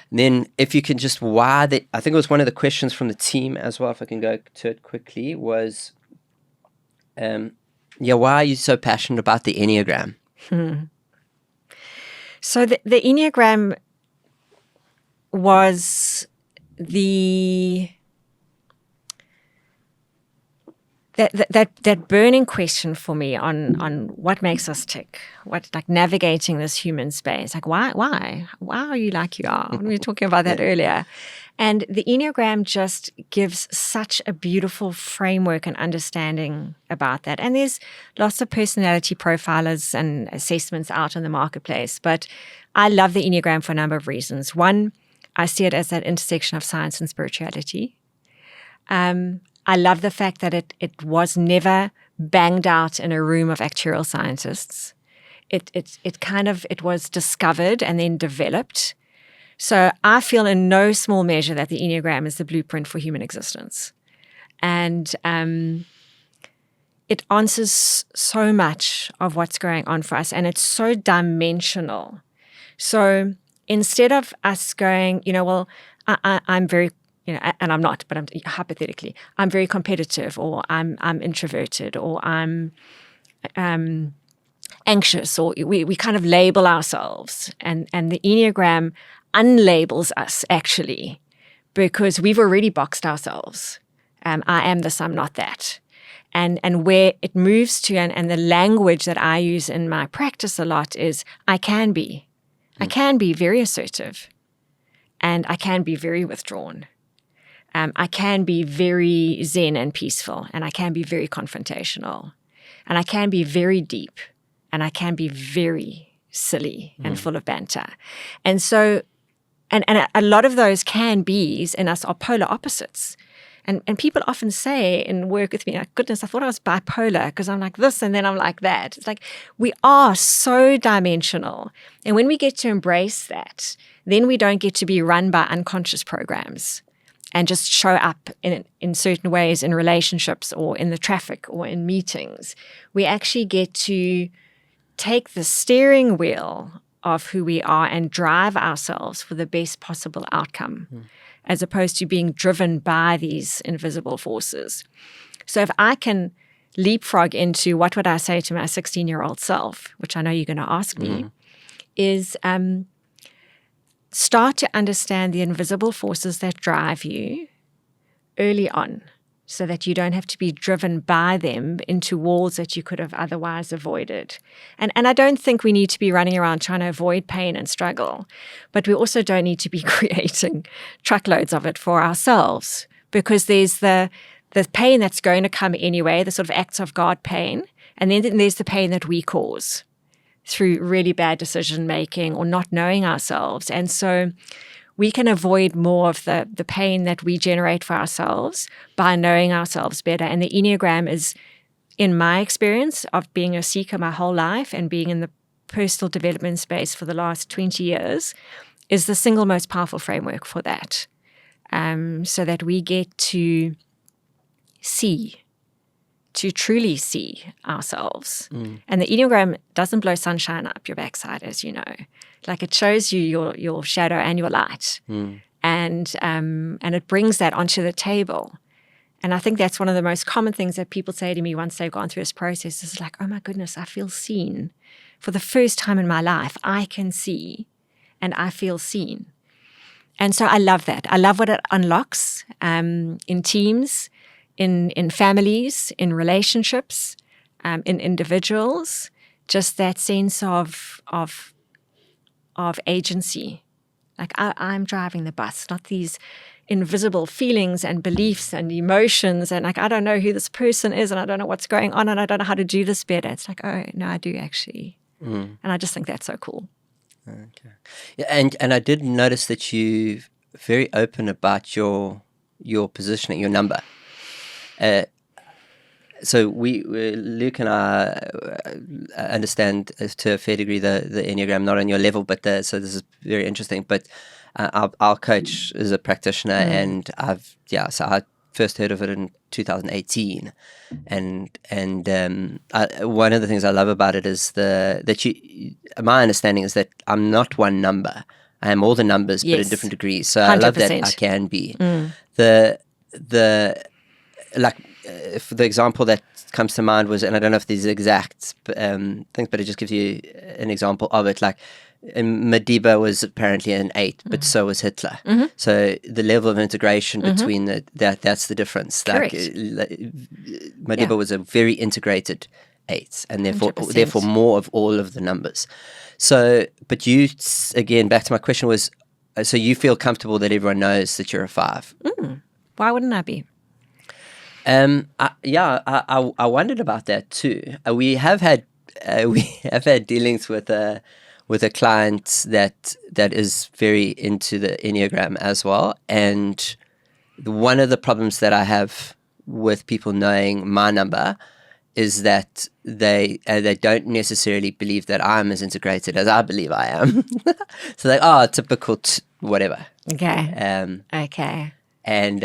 And then if you can just I think it was one of the questions from the team as well, if I can go to it quickly, was, why are you so passionate about the Enneagram? So the Enneagram was that burning question for me on what makes us tick, what like navigating this human space, like why are you like you are? We were talking about that earlier. And the Enneagram just gives such a beautiful framework and understanding about that. And there's lots of personality profilers and assessments out in the marketplace. But I love the Enneagram for a number of reasons. One, I see it as that intersection of science and spirituality. I love the fact that it was never banged out in a room of actuarial scientists. It was discovered and then developed. So I feel in no small measure that the Enneagram is the blueprint for human existence. And it answers so much of what's going on for us, and it's so dimensional. So instead of us going, I'm very, and I'm not, but I'm hypothetically, I'm very competitive, or I'm introverted, or I'm anxious, or we kind of label ourselves, and the Enneagram unlabels us actually, because we've already boxed ourselves. I am this, I'm not that. And where it moves to, and the language that I use in my practice a lot is I can be very assertive, and I can be very withdrawn. I can be very zen and peaceful, and I can be very confrontational, and I can be very deep, and I can be very silly and full of banter. And so, and a lot of those can be's in us are polar opposites. And people often say and work with me, like, goodness, I thought I was bipolar because I'm like this and then I'm like that. It's like we are so dimensional. And when we get to embrace that, then we don't get to be run by unconscious programs and just show up in certain ways in relationships or in the traffic or in meetings. We actually get to take the steering wheel of who we are and drive ourselves for the best possible outcome, as opposed to being driven by these invisible forces. So if I can leapfrog into what would I say to my 16-year-old self, which I know you're going to ask me, is start to understand the invisible forces that drive you early on, so that you don't have to be driven by them into walls that you could have otherwise avoided. And I don't think we need to be running around trying to avoid pain and struggle, but we also don't need to be creating truckloads of it for ourselves, because there's the pain that's going to come anyway, the sort of acts of God pain, and then there's the pain that we cause through really bad decision-making or not knowing ourselves. And so we can avoid more of the pain that we generate for ourselves by knowing ourselves better. And the Enneagram is, in my experience of being a seeker my whole life and being in the personal development space for the last 20 years, is the single most powerful framework for that. So that we get to truly see ourselves. And the Enneagram doesn't blow sunshine up your backside, as you know. Like, it shows you your shadow and your light. And it brings that onto the table. And I think that's one of the most common things that people say to me once they've gone through this process is like, oh my goodness, I feel seen. For the first time in my life, I can see and I feel seen. And so I love that. I love what it unlocks in teams, in families, in relationships, in individuals, just that sense of agency. Like I'm driving the bus, not these invisible feelings and beliefs and emotions. And like, I don't know who this person is and I don't know what's going on and I don't know how to do this better. It's like, oh, no, I do actually. And I just think that's so cool. Okay. Yeah, and I did notice that you're very open about your positioning, your number. So Luke and I understand to a fair degree the Enneagram, not on your level, but so this is very interesting. But our coach is a practitioner, and I first heard of it in 2018, and one of the things I love about it is my understanding is that I'm not one number. I am all the numbers, but in different degrees. So 100%. I love that I can be if the example that comes to mind was, and I don't know if these are exact things, but it just gives you an example of it. Like and Madiba was apparently an 8, but so was Hitler. So the level of integration between that's the difference. Correct. Madiba was a very integrated 8, and therefore 100%. more of all of the numbers. So, but you, again, back to my question was, so you feel comfortable that everyone knows that you're a 5? Why wouldn't I be? I wondered about that too. We have had dealings with a client that is very into the Enneagram as well, and one of the problems that I have with people knowing my number is that they don't necessarily believe that I'm as integrated as I believe I am. So like, typical whatever. Okay. Okay. And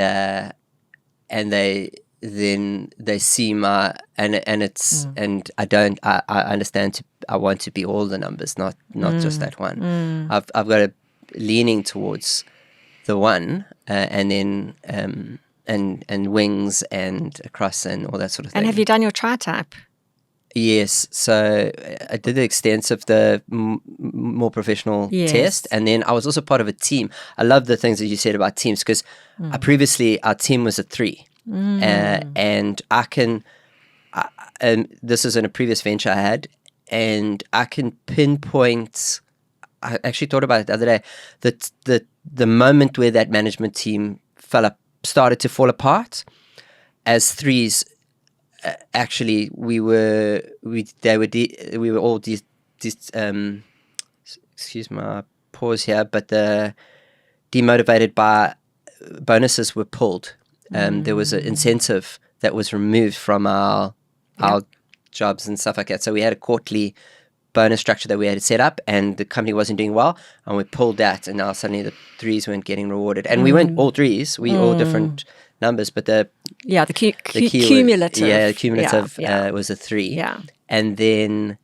they see my and it's and I understand I want to be all the numbers, not just that one. I've got a leaning towards the one, and then and wings and a cross and all that sort of thing. And have you done your tri-type? Yes, so I did the extensive, the more professional test, and then I was also part of a team. I love the things that you said about teams, because previously our team was a 3, and and this is in a previous venture I had, and I can pinpoint. I actually thought about it the other day, that the moment where that management team started to fall apart, as 3s. Actually, we were all excuse my pause here, but demotivated by bonuses were pulled. There was an incentive that was removed from our jobs and stuff like that. So we had a quarterly bonus structure that we had set up, and the company wasn't doing well, and we pulled that, and now suddenly the 3s weren't getting rewarded. And we weren't all 3s, we all different numbers, but the cumulative. Cumulative was a 3. Yeah. And then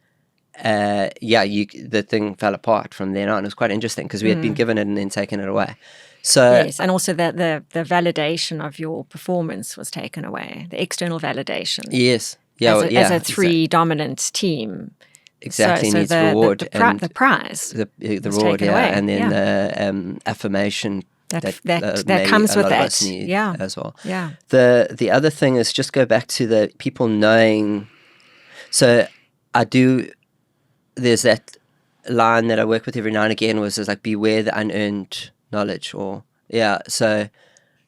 the thing fell apart from then on. It was quite interesting, because we had been given it and then taken it away. So yes, and also the validation of your performance was taken away, the external validation. Yes. As a 3 dominant team. Exactly, so needs the, reward. The price. The reward, away. And then the affirmation that comes with that as well. Yeah. The other thing is, just go back to the people knowing. So there's that line that I work with every now and again, was like, beware the unearned knowledge, so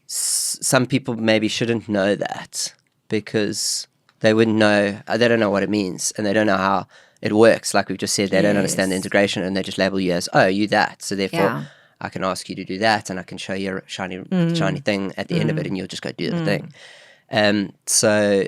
some people maybe shouldn't know that, because they wouldn't know, they don't know what it means, and they don't know how it works. Like we've just said, they don't understand the integration, and they just label you as, you that, so therefore I can ask you to do that, and I can show you a shiny thing at the end of it, and you'll just go do the thing. So,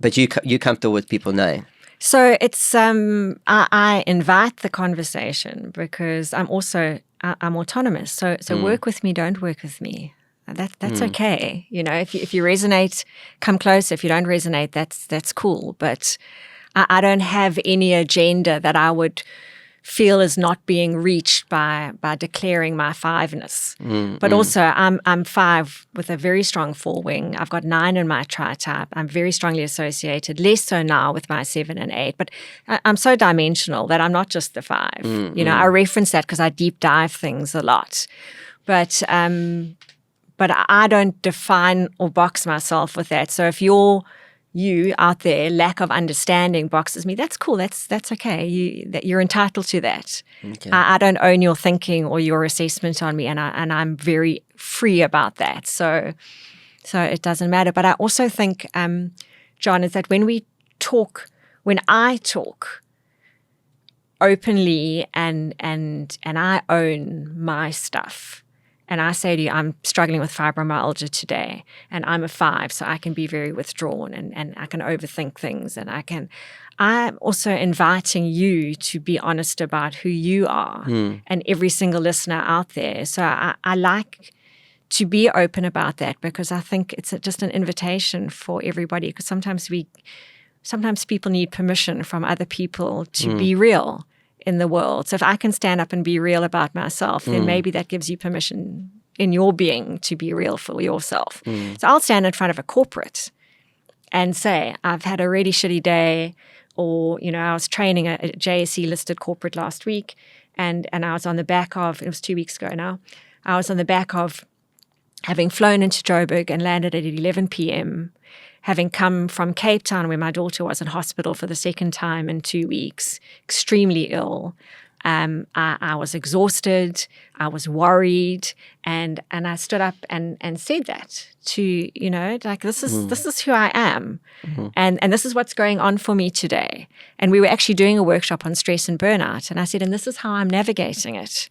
but you're comfortable with people knowing? So it's I invite the conversation, because I'm autonomous. So work with me, don't work with me. That's okay. If you resonate, come close. If you don't resonate, that's cool. But I don't have any agenda that I would feel is not being reached by declaring my 5-ness. But also I'm 5 with a very strong 4 wing. I've got 9 in my tri-type. I'm very strongly associated, less so now with my 7 and 8. But I'm so dimensional that I'm not just the 5. I reference that because I deep dive things a lot. But I don't define or box myself with that. So if you out there, lack of understanding boxes me, that's cool. That's okay. You're entitled to that. Okay. I don't own your thinking or your assessment on me, and I'm very free about that. So it doesn't matter. But I also think, John, is that when I talk openly and I own my stuff, and I say to you, I'm struggling with fibromyalgia today, and I'm a 5, so I can be very withdrawn and I can overthink things, and I'm also inviting you to be honest about who you are, and every single listener out there. So I like to be open about that, because I think it's just an invitation for everybody, because sometimes people need permission from other people to be real in the world. So if I can stand up and be real about myself, then maybe that gives you permission in your being to be real for yourself. So I'll stand in front of a corporate and say, I've had a really shitty day, or, I was training a JSE listed corporate last week, And I was on the back of, it was 2 weeks ago now, I was on the back of having flown into Joburg and landed at 11 p.m., having come from Cape Town where my daughter was in hospital for the second time in 2 weeks, extremely ill. I was exhausted, I was worried, and I stood up and said that to, like, this is who I am. And this is what's going on for me today. And we were actually doing a workshop on stress and burnout. And I said, and this is how I'm navigating it.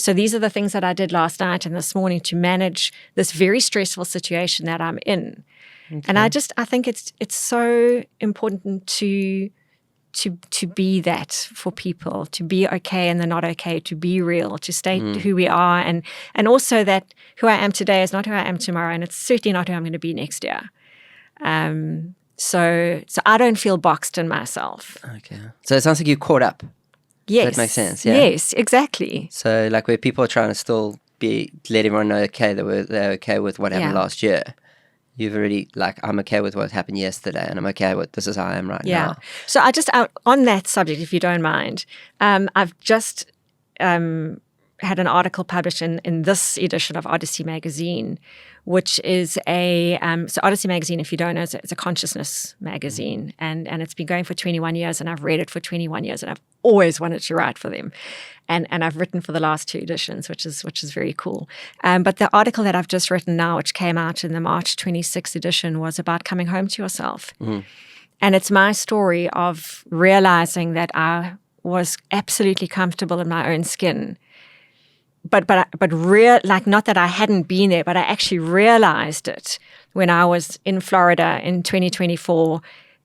So these are the things that I did last night and this morning to manage this very stressful situation that I'm in. Okay. And I think it's so important to be that for people, to be okay and the not okay, to be real, to state who we are, and also that who I am today is not who I am tomorrow, and it's certainly not who I'm going to be next year. So I don't feel boxed in myself. Okay. So it sounds like you caught up. Yes. That makes sense, yeah? Yes, exactly. So like where people are trying to still let everyone know, okay, they're okay with what happened last year. You've already, like, I'm okay with what happened yesterday, and I'm okay with this is how I am right now. So on that subject, if you don't mind, I've just had an article published in this edition of Odyssey magazine, which is so Odyssey magazine, if you don't know, it's a consciousness magazine, and it's been going for 21 years, and I've read it for 21 years, and I've always wanted to write for them. And I've written for the last 2 editions, which is very cool. But the article that I've just written now, which came out in the March 26th edition, was about coming home to yourself. And it's my story of realizing that I was absolutely comfortable in my own skin. But not that I hadn't been there, but I actually realized it when I was in Florida in 2024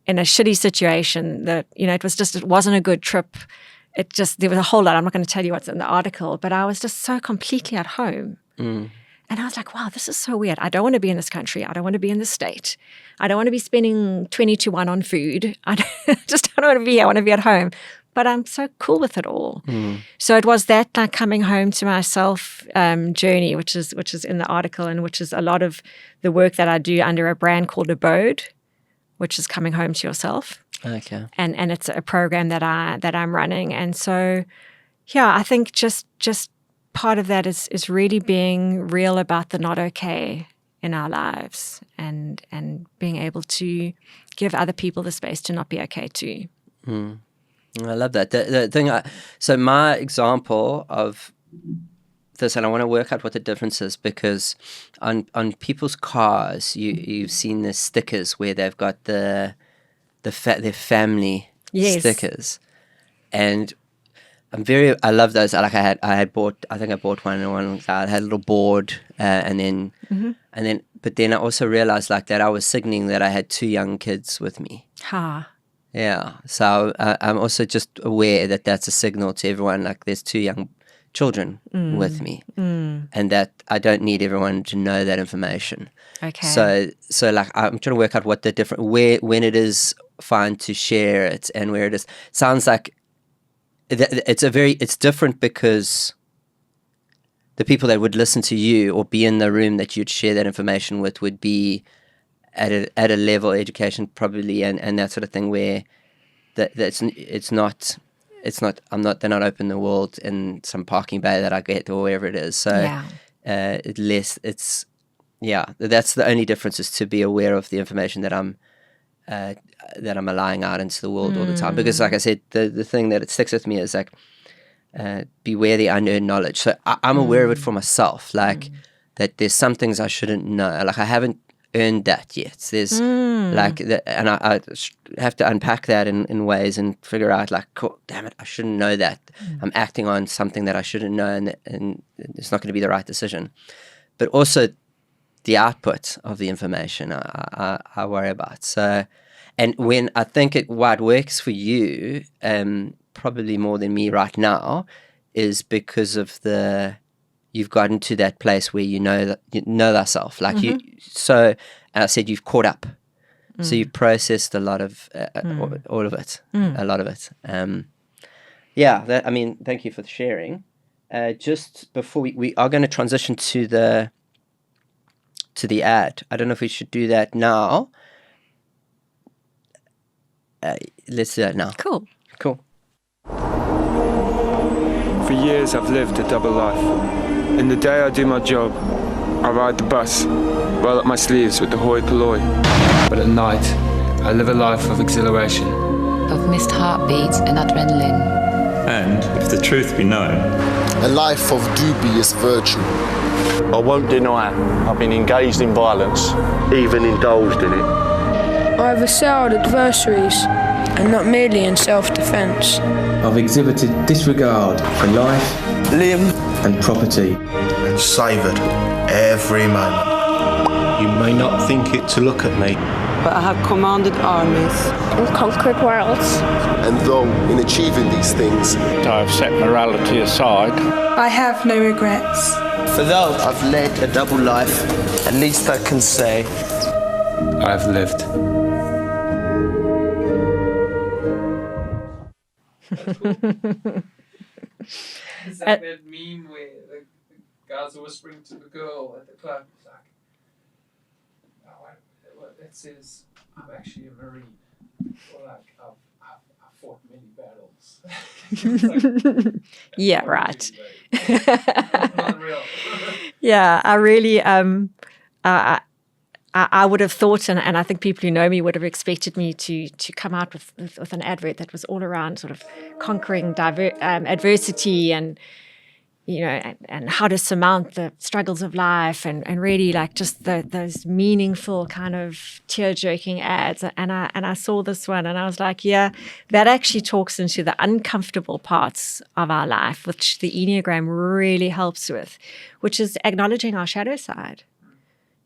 in a shitty situation that, it wasn't a good trip. There was a whole lot. I'm not going to tell you what's in the article, but I was just so completely at home. And I was like, wow, this is so weird. I don't want to be in this country. I don't want to be in this state. I don't want to be spending 20-1 on food. I just don't want to be here. I want to be at home. But I'm so cool with it all. So it was that, like, coming home to myself journey, which is in the article, and which is a lot of the work that I do under a brand called Abode, which is coming home to yourself. Okay. And it's a program that I'm running. And so, I think just part of that is really being real about the not okay in our lives, and being able to give other people the space to not be okay too. I love that. The thing. So my example of this, and I want to work out what the difference is, because on people's cars, you've seen the stickers where they've got their family stickers, and I love those. I think I bought one, and I had a little board, and then but then I also realized, like, that I was signaling that I had 2 young kids with me. Yeah, so I'm also just aware that that's a signal to everyone, like, there's 2 young children with me, and that I don't need everyone to know that information. Okay. So like, I'm trying to work out what the different, when it is fine to share it and where it is. Sounds like it's different, because the people that would listen to you or be in the room that you'd share that information with would be at a level of education probably, and that sort of thing, where they're not open the world in some parking bay that I get or wherever it is. So that's the only difference, is to be aware of the information that I'm allowing out into the world all the time. Because, like I said, the thing that it sticks with me is, like, beware the unearned knowledge. So I'm aware of it for myself, like that there's some things I shouldn't know. Like, I haven't earned that yet. There's and I have to unpack that in ways and figure out, like, cool, damn it, I shouldn't know that. I'm acting on something that I shouldn't know, and it's not going to be the right decision. But also the output of the information I worry about. So, and when I think why it works for you, probably more than me right now, is because of you've gotten to that place where you know thyself, like so I said, you've caught up, so you've processed a lot of all of it, a lot of it. Thank you for sharing. Just before we are going to transition to the ad, I don't know if we should do that now. Let's do that now. Cool. For years I've lived a double life. In the day I do my job, I ride the bus, roll up my sleeves with the hoi polloi. But at night, I live a life of exhilaration. Of missed heartbeats and adrenaline. And, if the truth be known, a life of dubious virtue. I won't deny I've been engaged in violence, even indulged in it. I've assailed adversaries, and not merely in self-defence. I've exhibited disregard for life, limb and property. And savoured every moment. You may not think it to look at me, but I have commanded armies and conquered worlds. And though in achieving these things, I have set morality aside, I have no regrets. For though I've led a double life, at least I can say I've lived. It's like that meme where the guys are whispering to the girl at the club. It's like, that says, I'm actually a Marine. Or like, I've fought many battles. Like, yeah, right. Not real. Yeah, I really, I would have thought, and I think people who know me would have expected me to come out with an advert that was all around sort of conquering adversity and, you know, and how to surmount the struggles of life and really like just those meaningful kind of tear-jerking ads. And I saw this one and I was like, yeah, that actually talks into the uncomfortable parts of our life, which the Enneagram really helps with, which is acknowledging our shadow side.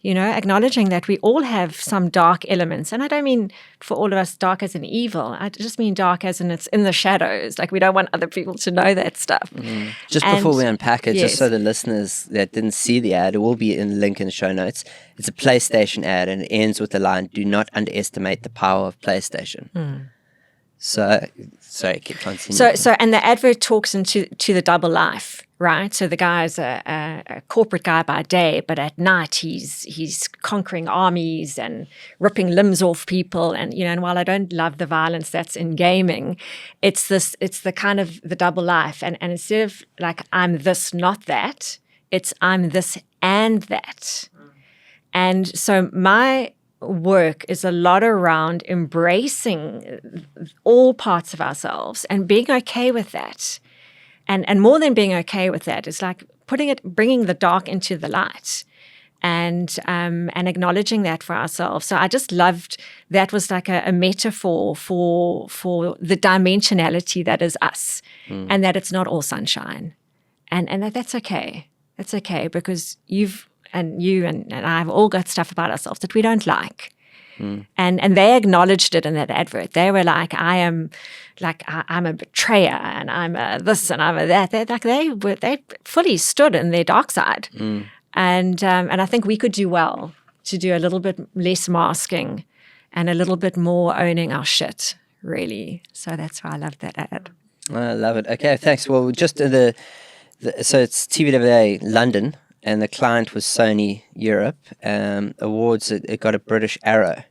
You know, acknowledging that we all have some dark elements. And I don't mean for all of us dark as in evil. I just mean dark as in it's in the shadows. Like we don't want other people to know that stuff. Mm. Just before we unpack it, just so the listeners that didn't see the ad, it will be in the link in the show notes. It's a PlayStation ad and it ends with the line, do not underestimate the power of PlayStation. Mm. So, sorry, keep continuing. So, and the advert talks into the double life, right? So the guy's a corporate guy by day, but at night he's conquering armies and ripping limbs off people. And, you know, and while I don't love the violence that's in gaming, it's the kind of the double life. And instead of like, I'm this, not that, it's I'm this and that. And so my work is a lot around embracing all parts of ourselves and being okay with that. And more than being okay with that, it's like bringing the dark into the light and acknowledging that for ourselves. So I just loved that was like a metaphor for the dimensionality that is us and that it's not all sunshine and that's okay. That's okay because you and I have all got stuff about ourselves that we don't like. And they acknowledged it in that advert. They were like, I'm a betrayer and I'm a this and I'm a that. They fully stood in their dark side. And I think we could do well to do a little bit less masking and a little bit more owning our shit, really. So that's why I love that ad. I love it. Okay, thanks. Well, just so it's TVWA London. And the client was Sony Europe. Awards, it got a British Arrow.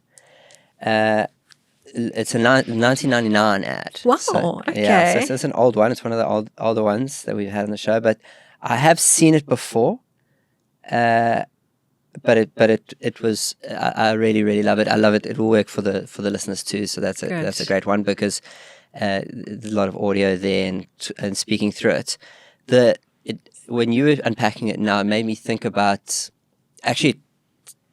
It's a 1999 ad. Wow, so, okay. Yeah, so it's an old one. It's one of the older ones that we've had on the show. But I have seen it before. But it was, I really, really love it. I love it. It will work for the listeners too. So that's a great one because there's a lot of audio there and speaking through it. When you were unpacking it now, it made me think about, actually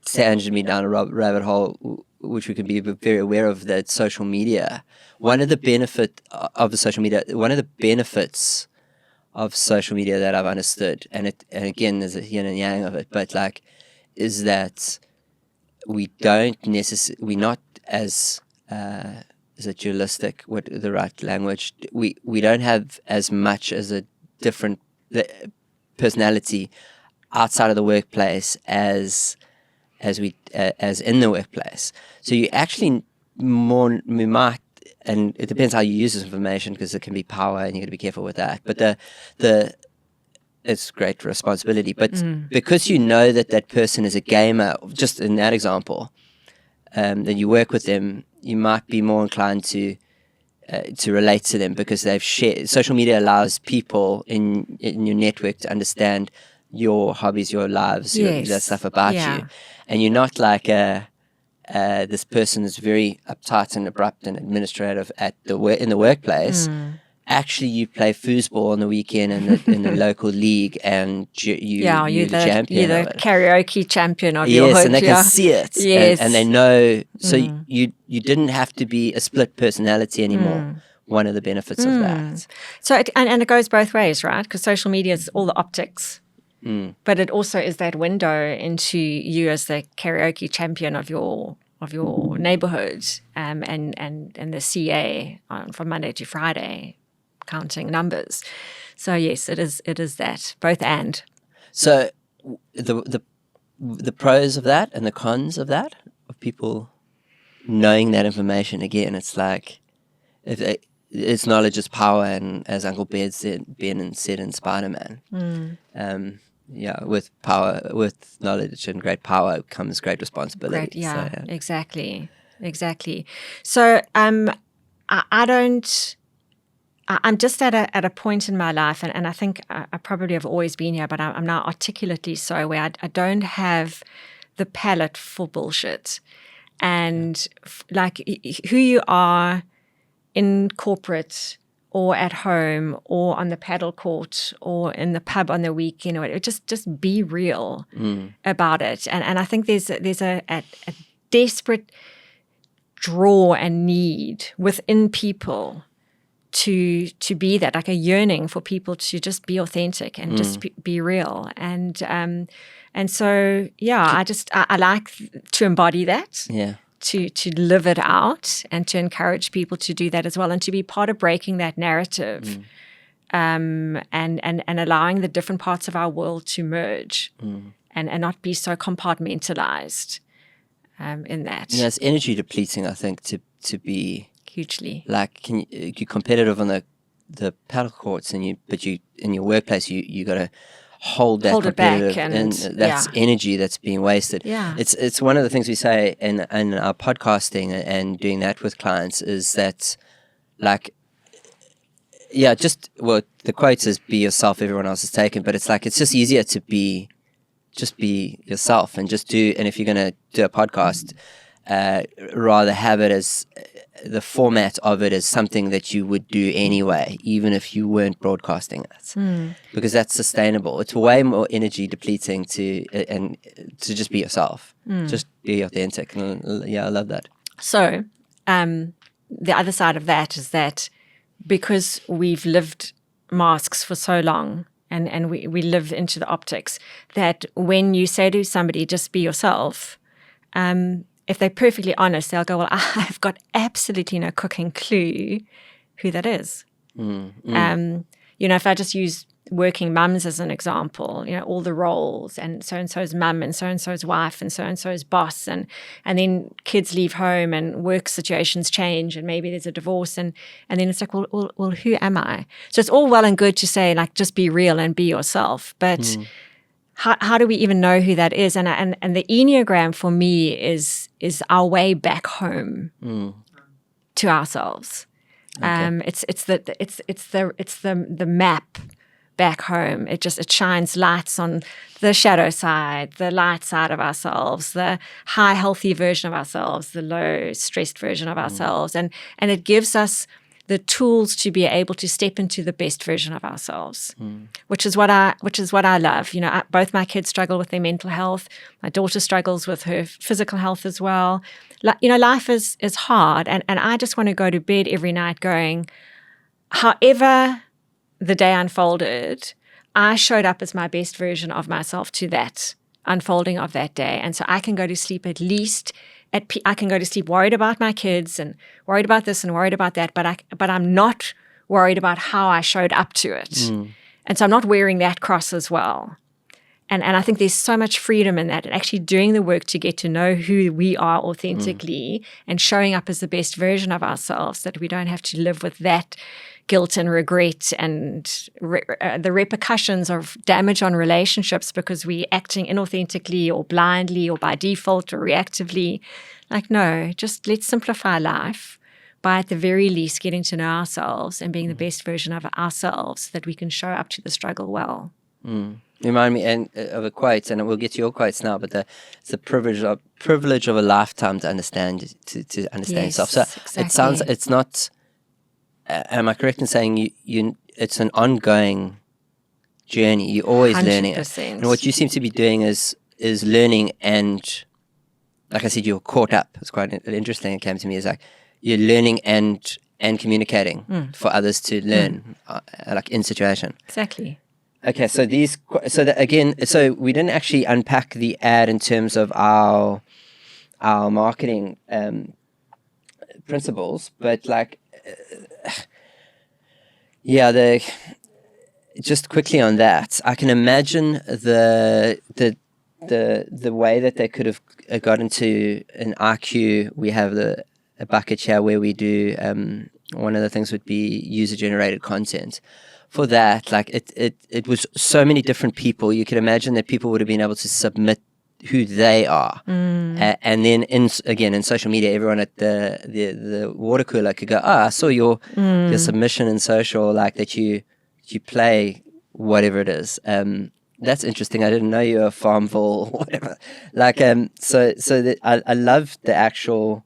tangent me down a rabbit hole, which we can be very aware of, that social media. One of the benefits of social media that I've understood, and again, there's a yin and yang of it, but like, is that we're not as, is it dualistic, what the right language? We don't have as much as a different personality outside of the workplace as in the workplace. So you actually we might, and it depends how you use this information because it can be power and you got to be careful with that. But it's great responsibility. But because you know that person is a gamer, just in that example, then you work with them, you might be more inclined to to relate to them because they've shared. Social media allows people in your network to understand your hobbies, your lives, the stuff about you, and you're not like this person is very uptight and abrupt and administrative in the workplace. Actually, you play foosball on the weekend in the local league, and you're the champion. You're the karaoke champion of your hood. Yes, and they can see it. Yes, and they know. So you didn't have to be a split personality anymore. One of the benefits of that. So and it goes both ways, right? Because social media is all the optics, but it also is that window into you as the karaoke champion of your neighborhood, and the CA from Monday to Friday. Counting numbers. So yes, it is that, both and. So the pros of that and the cons of that, of people knowing that information, again, it's like it's knowledge is power, and as Uncle Ben said in Spider-Man, with power, with knowledge and great power comes great responsibility. Exactly. So I'm just at a point in my life, and I think I probably have always been here, but I'm now articulately so, where I don't have the palate for bullshit. And like who you are in corporate or at home or on the paddle court or in the pub on the weekend, just be real about it. And I think there's a desperate draw and need within people to be that, like a yearning for people to just be authentic and just be real. And so, I like to embody that, to live it out and to encourage people to do that as well, and to be part of breaking that narrative, and allowing the different parts of our world to merge and not be so compartmentalized in that. Yeah, it's energy depleting, I think, to be hugely. Like, you're competitive on the paddle courts, but in your workplace you got to hold it back, and that's energy that's being wasted. Yeah, it's one of the things we say in our podcasting and doing that with clients is that, like, the quote is "Be yourself, everyone else is taken," but it's like it's just easier to be yourself and just do. And if you're going to do a podcast, rather have it as the format of it is something that you would do anyway, even if you weren't broadcasting it, because that's sustainable. It's way more energy depleting to just be yourself, just be authentic. And, I love that. So the other side of that is that because we've lived masks for so long, and we live into the optics, that when you say to somebody, just be yourself, if they're perfectly honest, they'll go, well, I've got absolutely no cooking clue who that is. If I just use working mums as an example, all the roles, and so-and-so's mum and so-and-so's wife and so-and-so's boss, and then kids leave home and work situations change and maybe there's a divorce, and then it's like, well, who am I? So it's all well and good to say, like, just be real and be yourself, but how do we even know who that is? And the Enneagram for me is our way back home to ourselves. Okay. It's the map back home. It shines lights on the shadow side, the light side of ourselves, the high healthy version of ourselves, the low stressed version of ourselves, and it gives us the tools to be able to step into the best version of ourselves, which is what I love. Both my kids struggle with their mental health. My daughter struggles with her physical health as well. Life is hard, and I just want to go to bed every night going, however the day unfolded, I showed up as my best version of myself to that unfolding of that day, and so I can go to sleep at least. I can go to sleep worried about my kids and worried about this and worried about that, but I'm not worried about how I showed up to it. And so I'm not wearing that cross as well. And I think there's so much freedom in that, and actually doing the work to get to know who we are authentically and showing up as the best version of ourselves, that we don't have to live with that guilt and regret and the repercussions of damage on relationships because we're acting inauthentically or blindly or by default or reactively. Like, no, just let's simplify life by at the very least getting to know ourselves and being the best version of ourselves so that we can show up to the struggle well. Remind me of a quote, and we'll get to your quotes now, but it's the privilege of a lifetime to understand yourself. So exactly. It sounds, it's not, am I correct in saying it's an ongoing journey? You're always 100%. Learning it. And what you seem to be doing is learning, and like I said, you're caught up. It's quite interesting. It came to me as like you're learning and communicating for others to learn, like in situation. Exactly. Okay, so so we didn't actually unpack the ad in terms of our marketing principles, but like, just quickly on that, I can imagine the way that they could have got into an IQ. We have a bucket here where we do one of the things would be user generated content. For that, like it was so many different people. You could imagine that people would have been able to submit who they are, and then in social media, everyone at the water cooler could go, I saw your submission in social, like that you play whatever it is. That's interesting. I didn't know you were Farmville or whatever. Like I love the actual.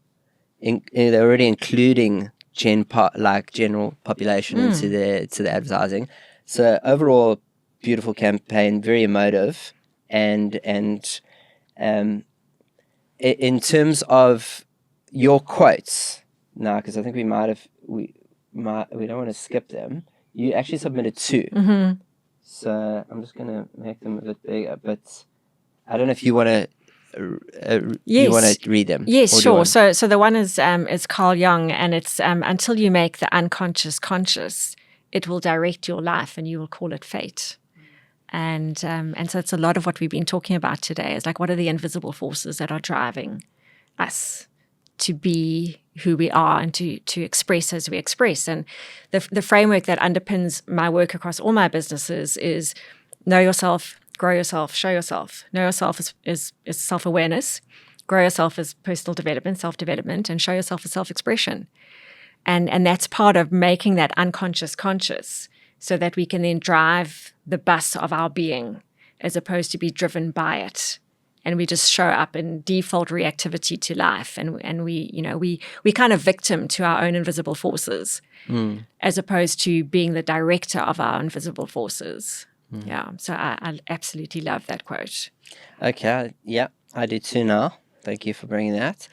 They're already including general population into the advertising. So overall, beautiful campaign, very emotive, and in terms of your quotes now, because I think we don't want to skip them. You actually submitted 2, so I'm just gonna make them a bit bigger. But I don't know if you want to. You want to read them? Yes, sure. So the one is Carl Jung, and it's until you make the unconscious conscious, it will direct your life, and you will call it fate. And so it's a lot of what we've been talking about today. Is like, what are the invisible forces that are driving us to be who we are and to express as we express? And the framework that underpins my work across all my businesses is know yourself, grow yourself, show yourself. Know yourself is self-awareness. Grow yourself is personal development, self-development, and show yourself as self-expression. And that's part of making that unconscious conscious so that we can then drive the bus of our being as opposed to be driven by it. And we just show up in default reactivity to life. And we kind of victim to our own invisible forces as opposed to being the director of our invisible forces. Yeah, so I absolutely love that quote. Okay, yeah, I do too now. Thank you for bringing that.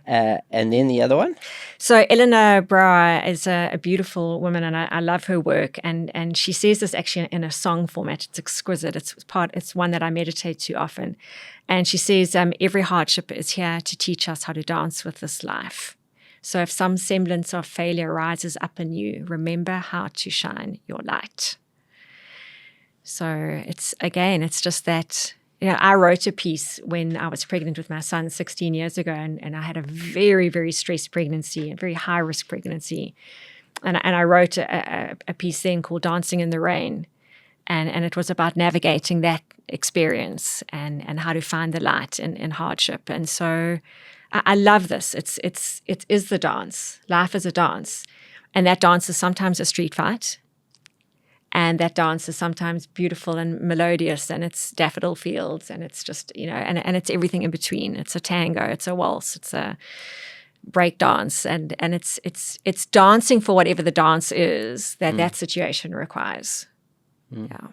And then the other one? So Eleanor Brower is a beautiful woman, and I love her work. And she says this actually in a song format. It's exquisite. It's one that I meditate to often. And she says, every hardship is here to teach us how to dance with this life. So if some semblance of failure rises up in you, remember how to shine your light. So it's just that, I wrote a piece when I was pregnant with my son 16 years ago, and I had a very, very stressed pregnancy, a very high-risk pregnancy. And I wrote a piece then called Dancing in the Rain, and it was about navigating that experience and how to find the light in hardship. And so I love this. It is the dance. Life is a dance. And that dance is sometimes a street fight. And that dance is sometimes beautiful and melodious, and it's daffodil fields, and it's just, and it's everything in between. It's a tango, it's a waltz, it's a break dance, and it's dancing for whatever the dance is that situation requires. Yeah.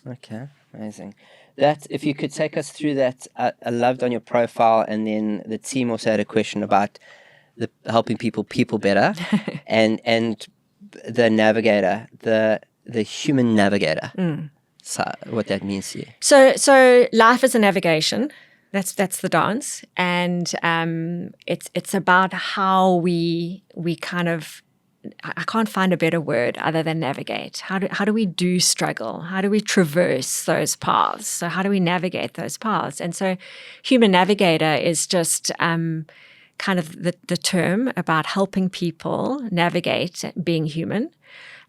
Okay, amazing. That, if you could take us through that, I loved on your profile, and then the team also had a question about helping people better, and the navigator, the human navigator. So what that means to you? So life is a navigation. That's the dance, and it's about how we kind of. I can't find a better word other than navigate. How do we do struggle? How do we traverse those paths? So how do we navigate those paths? And so, human navigator is just kind of the term about helping people navigate being human,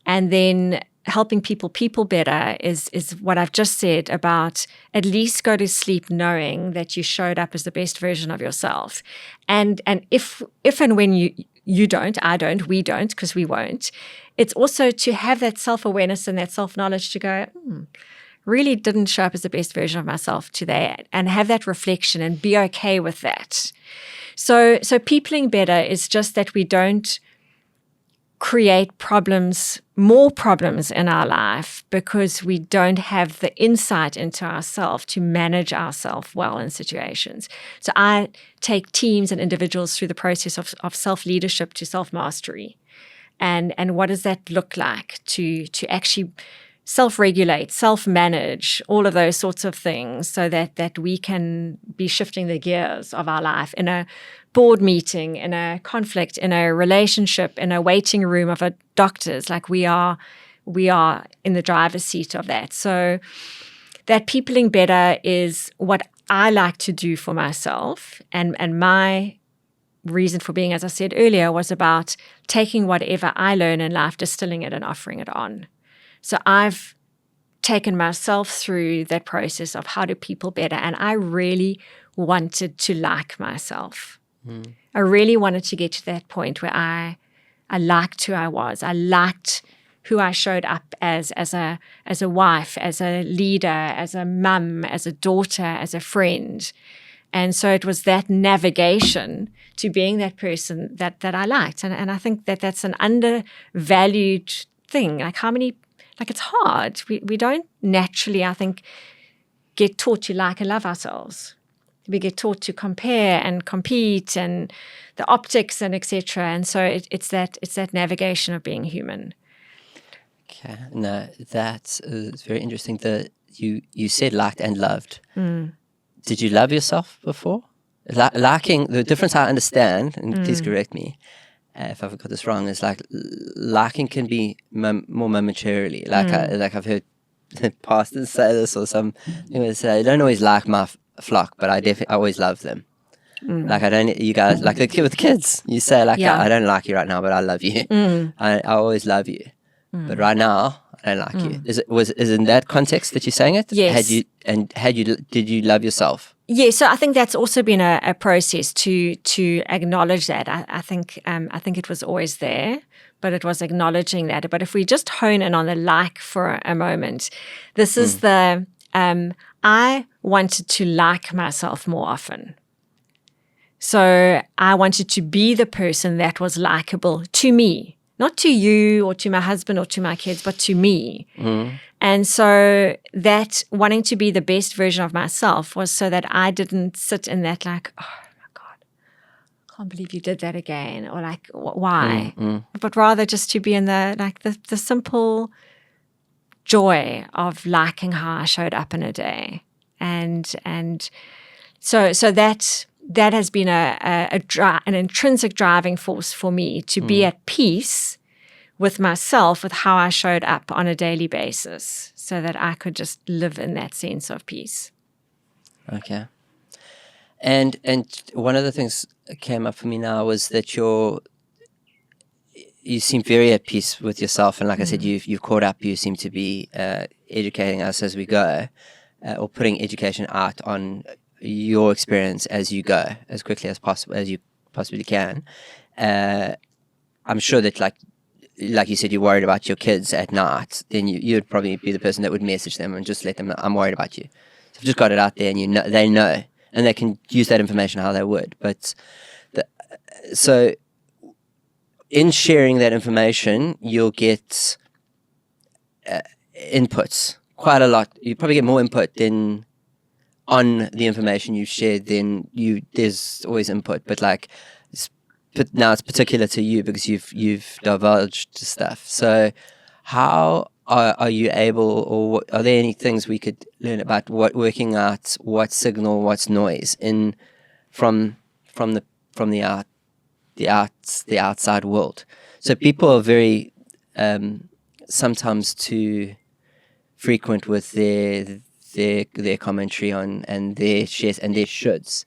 and then helping people better is what I've just said about at least go to sleep knowing that you showed up as the best version of yourself. And if and when you you don't, I don't, we don't, because we won't. It's also to have that self-awareness and that self-knowledge to go, really didn't show up as the best version of myself today, and have that reflection and be okay with that. So peopling better is just that we don't create problems, more problems in our life because we don't have the insight into ourselves to manage ourselves well in situations. So I take teams and individuals through the process of self-leadership to self-mastery. And what does that look like to actually self-regulate, self-manage, all of those sorts of things so that we can be shifting the gears of our life in a board meeting, in a conflict, in a relationship, in a waiting room of a doctor's. Like we are in the driver's seat of that. So that peopling better is what I like to do for myself. And my reason for being, as I said earlier, was about taking whatever I learn in life, distilling it and offering it on. So I've taken myself through that process of how to people better, and I really wanted to like myself. I really wanted to get to that point where I liked who I was. I liked who I showed up as a wife, as a leader, as a mum, as a daughter, as a friend. And so it was that navigation to being that person that I liked. And I think that that's an undervalued thing. Like it's hard. We don't naturally, I think, get taught to like and love ourselves. We get taught to compare and compete and the optics and etc. And so it's that navigation of being human. Okay, no, that's very interesting. You said liked and loved. Did you love yourself before? Liking, the difference I understand, and please correct me if I've got this wrong, is like liking can be more momentarily. Like I've heard pastors say this, or some people say, I don't always like my flock, but I always love them. Like you guys, like with the kids, you say like, I don't like you right now, but I love you. I always love you. But right now, I don't like you. Is in that context that you're saying it? Yes. Did you love yourself? Yeah, so I think that's also been a process to acknowledge that. I think it was always there, but it was acknowledging that. But if we just hone in on the like for a moment, this is I wanted to like myself more often. So I wanted to be the person that was likable to me, not to you or to my husband or to my kids, but to me. And so that wanting to be the best version of myself was so that I didn't sit in that like, oh my God, I can't believe you did that again, or like, why? But rather just to be in the simple joy of liking how I showed up in a day. And so that has been an intrinsic driving force for me to be at peace with myself, with how I showed up on a daily basis, so that I could just live in that sense of peace. Okay. And one of the things that came up for me now was that you seem very at peace with yourself, and like I said, you've caught up. You seem to be educating us as we go, or putting education out on your experience as you go, as quickly as possible, as you possibly can. I'm sure that like you said, you're worried about your kids at night, then you'd probably be the person that would message them and just let them know, I'm worried about you. So I've just got it out there, and they know, and they can use that information how they would. But so in sharing that information, you'll get inputs, quite a lot. You probably get more input than on the information you've shared. There's always input, but now it's particular to you because you've divulged stuff. So how are you able, or are there any things we could learn about working out what's signal, what's noise from the outside world? So people are very sometimes too frequent with their commentary on and their shares and their shoulds,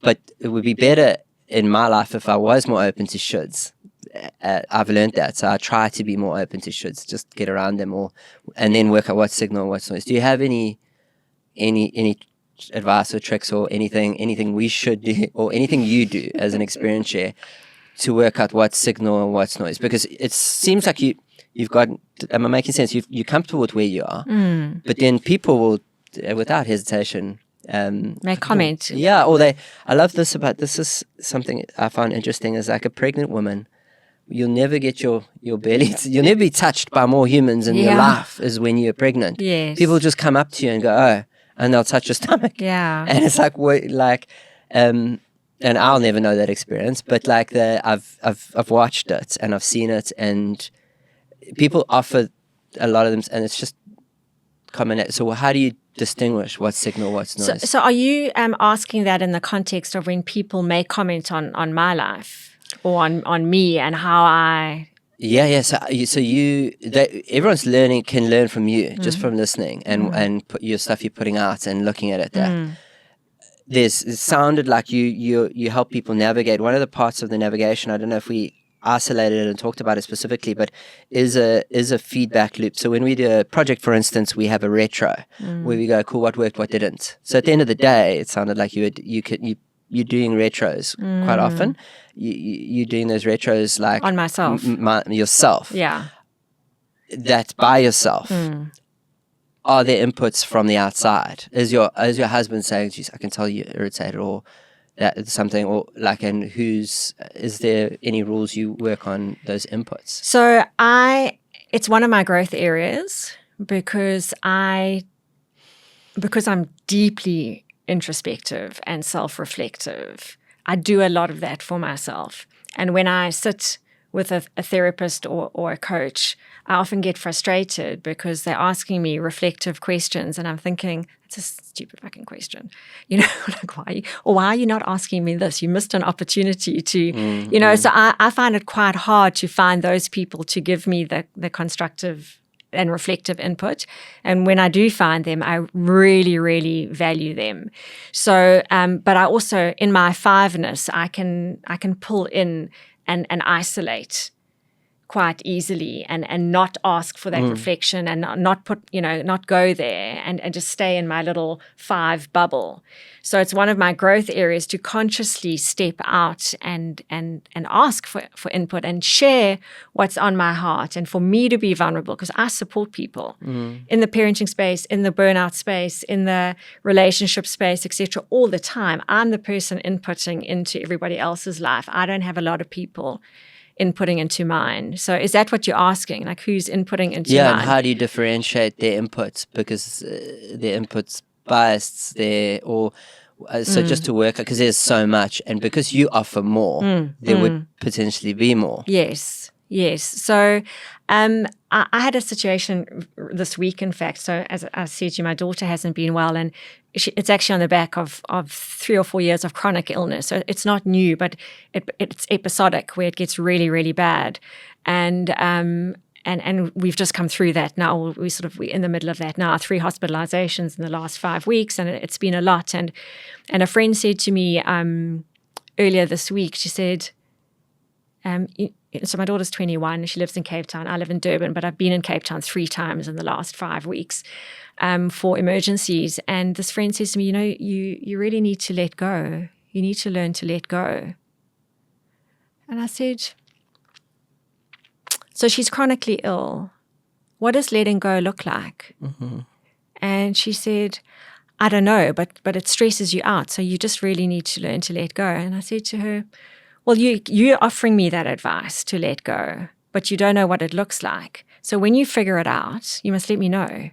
but it would be better in my life if I was more open to shoulds. I've learned that, so I try to be more open to shoulds, just get around them, and then work out what's signal, what's noise. Do you have any advice or tricks or anything we should do, or anything you do as an experience share to work out what's signal and what's noise? Because it seems like you've got, am I making sense? You're comfortable with where you are, but then people will, without hesitation, make comment. Yeah, or I love this is something I found interesting, is like a pregnant woman, you'll never get your belly, you'll never be touched by more humans in your life as when you're pregnant. Yes. People just come up to you and go, oh, and they'll touch your stomach. Yeah. And it's like, and I'll never know that experience, but like I've watched it and I've seen it, and people offer a lot of them, and it's just common. So how do you distinguish what's signal, what's noise? So are you asking that in the context of when people make comment on my life or on me and how I? Yeah. So everyone's can learn from you just from listening and put your stuff you're putting out and looking at it. It sounded like you help people navigate. One of the parts of the navigation, I don't know if we isolated it and talked about it specifically, but is a feedback loop. So when we do a project, for instance, we have a retro where we go, cool, what worked, what didn't. So at the end of the day, it sounded like you're doing retros quite often. You're doing those retros like on myself, yourself. Yeah, that's by yourself. Are there inputs from the outside? Is your husband saying, geez, I can tell you're irritated, or that something, or like, and is there any rules you work on those inputs? So it's one of my growth areas because I'm deeply introspective and self-reflective. I do a lot of that for myself. And when I sit with a therapist or a coach, I often get frustrated because they're asking me reflective questions and I'm thinking, it's a stupid fucking question. Like why are you not asking me this? You missed an opportunity to, so I find it quite hard to find those people to give me the constructive and reflective input. And when I do find them, I really, really value them. So, but I also, in my fiveness, I can pull in and isolate quite easily and not ask for that reflection and not go there and just stay in my little 5 bubble. So it's one of my growth areas to consciously step out and ask for input and share what's on my heart, and for me to be vulnerable, because I support people in the parenting space, in the burnout space, in the relationship space, etc. all the time. I'm the person inputting into everybody else's life. I don't have a lot of people inputting into mine. So is that what you're asking? Like who's inputting into mine? Yeah, and how do you differentiate their inputs? Because their inputs biased there, or so just to work, because there's so much, and because you offer more, there would potentially be more. Yes. So I had a situation this week, in fact. So as I said to you, my daughter hasn't been well, and it's actually on the back of 3 or 4 years of chronic illness. So it's not new, but it's episodic where it gets really, really bad. And we've just come through that now. We're in the middle of that now. 3 hospitalizations in the last 5 weeks, and it's been a lot. And a friend said to me earlier this week, she said, so my daughter's 21, she lives in Cape Town. I live in Durban, but I've been in Cape Town 3 times in the last 5 weeks for emergencies. And this friend says to me, you really need to let go. You need to learn to let go. And I said, so she's chronically ill. What does letting go look like? And she said, I don't know, but it stresses you out. So you just really need to learn to let go. And I said to her, well, you're offering me that advice to let go, but you don't know what it looks like. So when you figure it out, you must let me know.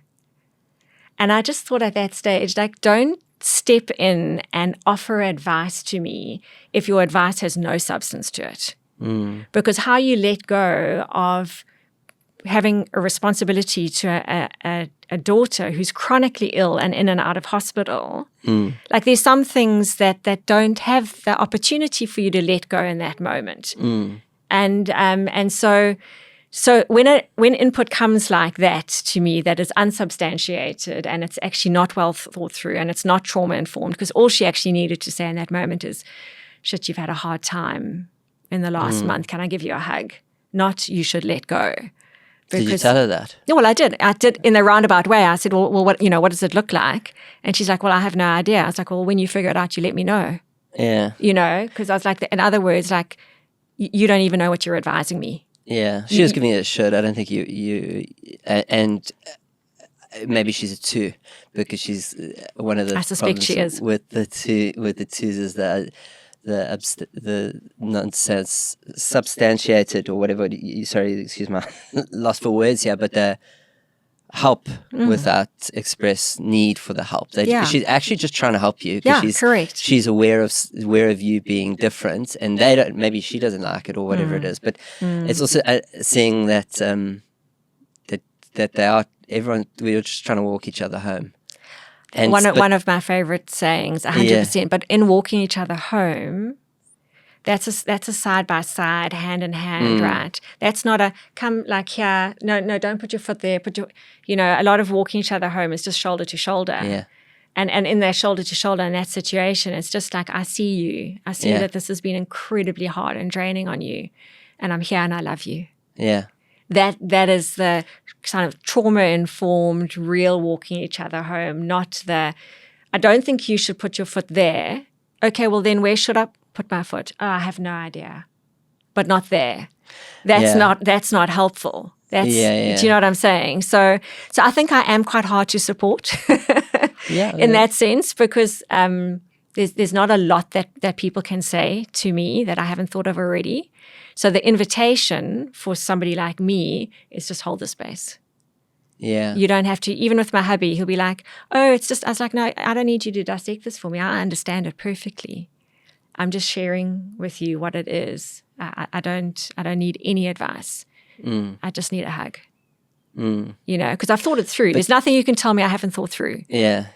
And I just thought at that stage, like, don't step in and offer advice to me if your advice has no substance to it. Because how you let go of having a responsibility to a daughter who's chronically ill and in and out of hospital, like there's some things that don't have the opportunity for you to let go in that moment. And so when input comes like that to me, that is unsubstantiated and it's actually not well thought through and it's not trauma informed, because all she actually needed to say in that moment is, shit, you've had a hard time in the last month. Can I give you a hug? Not, you should let go. Because, did you tell her that? No, well, I did. I did in a roundabout way. I said, well, what does it look like? And she's like, well, I have no idea. I was like, well, when you figure it out, you let me know. Yeah. Because I was like, in other words, like, you don't even know what you're advising me. Yeah, she was giving it a should. I don't think and maybe she's a 2 because she's one of the I suspect she is. with the 2s is the nonsense substantiated or whatever. Sorry, excuse my lost for words here, but the help without express need for the help. She's actually just trying to help you. Correct. She's aware of you being different, and they don't. Maybe she doesn't like it or whatever it is. But it's also seeing that that they are everyone. We're just trying to walk each other home. And one of my favorite sayings, 100%. But in walking each other home, that's a side by side, hand in hand, right? That's not a come like here. No, don't put your foot there. A lot of walking each other home is just shoulder to shoulder. Yeah. And in that shoulder to shoulder in that situation, it's just like, I see you. I see that this has been incredibly hard and draining on you, and I'm here and I love you. Yeah. That is the kind of trauma-informed, real walking each other home, not the, I don't think you should put your foot there. Okay, well then where should I put my foot? Oh, I have no idea. But not there. That's not helpful. Do you know what I'm saying? So I think I am quite hard to support in that sense, because there's not a lot that people can say to me that I haven't thought of already. So the invitation for somebody like me is just hold the space. Yeah. You don't have to, even with my hubby, he'll be like, oh, it's just, I was like, no, I don't need you to dissect this for me. I understand it perfectly. I'm just sharing with you what it is. I don't need any advice. I just need a hug. Because I've thought it through. There's nothing you can tell me I haven't thought through. Yeah.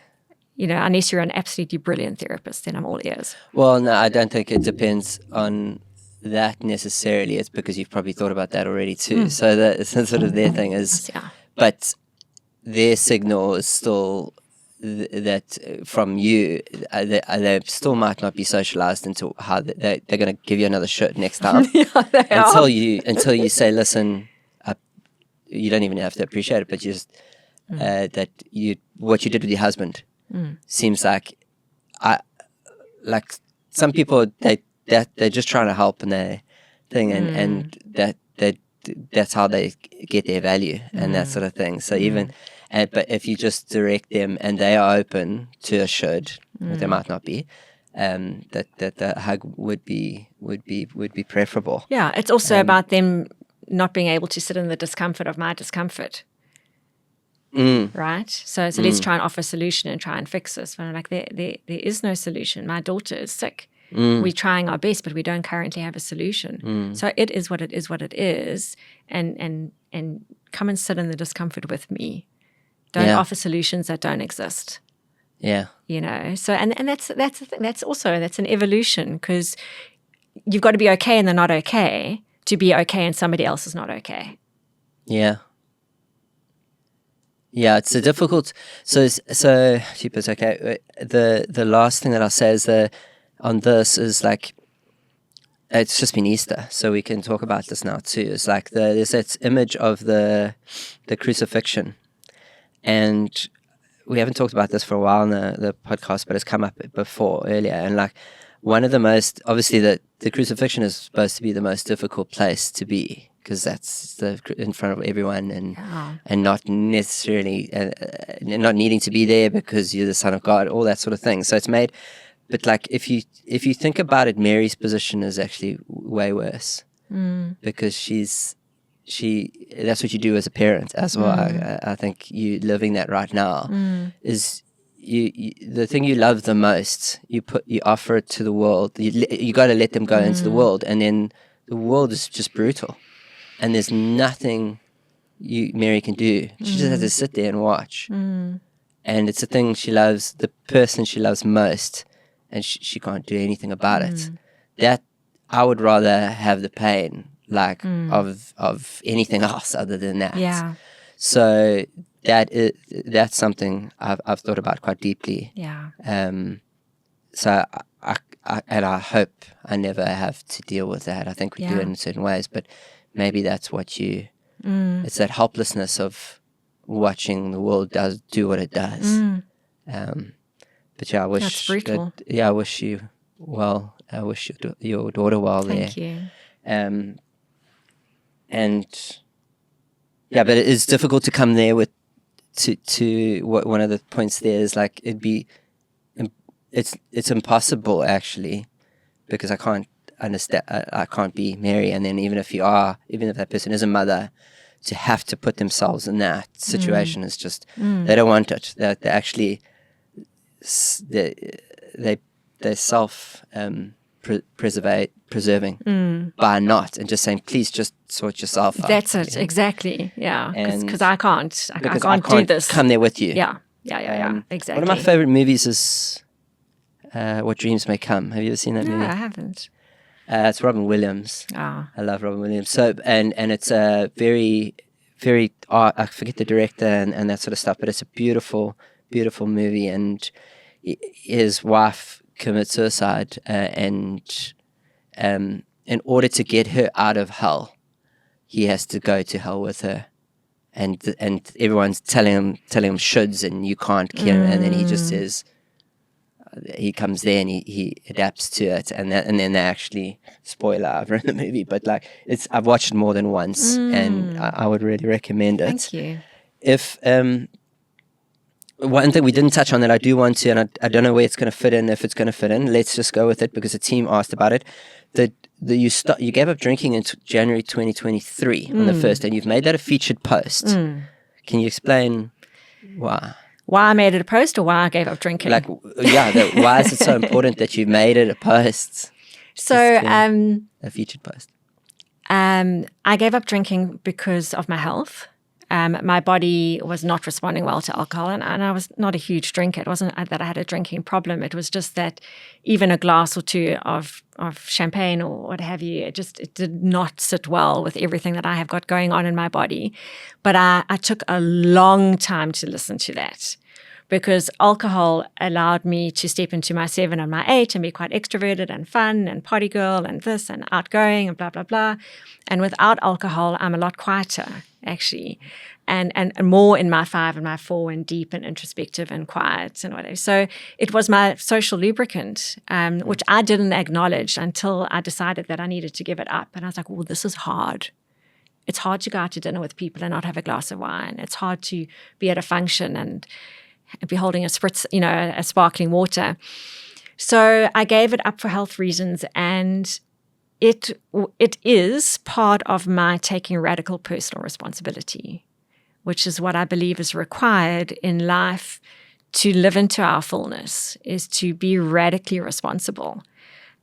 Unless you're an absolutely brilliant therapist, then I'm all ears. Well, no, I don't think it depends on that necessarily. It's because you've probably thought about that already too. So that's sort of their thing is, but their signal is still that from you, they still might not be socialized into how they're going to give you another shit next time. Until you say, listen, you don't even have to appreciate it, but just that what you did with your husband seems like some people they're just trying to help and they thing and that's how they get their value and that sort of thing. So but if you just direct them and they are open to a should, they might not be, that the hug would be preferable. Yeah, it's also about them not being able to sit in the discomfort of my discomfort. Right? So let's try and offer a solution and try and fix this. But I'm like, there is no solution. My daughter is sick. We're trying our best, but we don't currently have a solution. So it is what it is, and come and sit in the discomfort with me. Don't offer solutions that don't exist. Yeah. So and that's the thing. That's an evolution, because you've got to be okay and they're not okay to be okay and somebody else is not okay. Yeah. Yeah, it's a difficult. So it's okay. The last thing that I'll say is on this is like, it's just been Easter, so we can talk about this now too. It's like there's that image of the crucifixion, and we haven't talked about this for a while in the podcast, but it's come up before earlier. And like one of the most, obviously the crucifixion is supposed to be the most difficult place to be, because that's in front of everyone and not necessarily not needing to be there because you're the Son of God, all that sort of thing. So it's made, but like if you think about it, Mary's position is actually way worse because that's what you do as a parent as well. I think you living that right now is the thing you love the most. You offer it to the world. You got to let them go into the world, and then the world is just brutal. And there's nothing Mary can do. She just has to sit there and watch. And it's the thing she loves, the person she loves most, and she can't do anything about it. That I would rather have the pain of anything else other than that. Yeah. So that's something I've thought about quite deeply. Yeah. So I hope I never have to deal with that. I think we do it in certain ways, but maybe that's what it's that helplessness of watching the world do what it does. But yeah, I wish that's brutal. I wish you well. I wish your daughter well there. Thank you. And yeah, but it is difficult to come there with to what one of the points there is like it's impossible actually, because I can't understand, I can't be Mary, and then even if that person is a mother, to have to put themselves in that situation is just they don't want it. They actually they're self preserving by not, and just saying, please just sort yourself out. That's it, exactly. Yeah, because I can't do this. Come there with you. Yeah, exactly. One of my favorite movies is What Dreams May Come. Have you ever seen that movie? No, I haven't. It's Robin Williams. Oh. I love Robin Williams. So and it's a very, very I forget the director and that sort of stuff, but it's a beautiful, beautiful movie. And his wife commits suicide, and in order to get her out of hell, he has to go to hell with her, and everyone's telling him shoulds and you can't kill him, and then he just says. He comes there and he adapts to it, and then they actually spoiler over in the movie. But like I've watched it more than once, and I would really recommend it. Thank you. If one thing we didn't touch on that I do want to, and I don't know where it's going to fit in, if it's going to fit in, let's just go with it because the team asked about it. You gave up drinking in January 2023 on the 1st, and you've made that a featured post. Can you explain why? Why I made it a post, or why I gave up drinking? Why is it so important that you made it a post? So, a featured post. I gave up drinking because of my health. My body was not responding well to alcohol, and I was not a huge drinker. It wasn't that I had a drinking problem. It was just that even a glass or two of champagne or what have you, it did not sit well with everything that I have got going on in my body. But I took a long time to listen to that, because alcohol allowed me to step into my 7 and my 8 and be quite extroverted and fun and party girl and this and outgoing and blah, blah, blah. And without alcohol, I'm a lot quieter, actually, and more in my 5 and my 4 and deep and introspective and quiet and whatever. So it was my social lubricant, which I didn't acknowledge until I decided that I needed to give it up. And I was like, well, this is hard. It's hard to go out to dinner with people and not have a glass of wine. It's hard to be at a function and be holding a spritz, a sparkling water. So I gave it up for health reasons, and it is part of my taking radical personal responsibility, which is what I believe is required in life to live into our fullness, is to be radically responsible.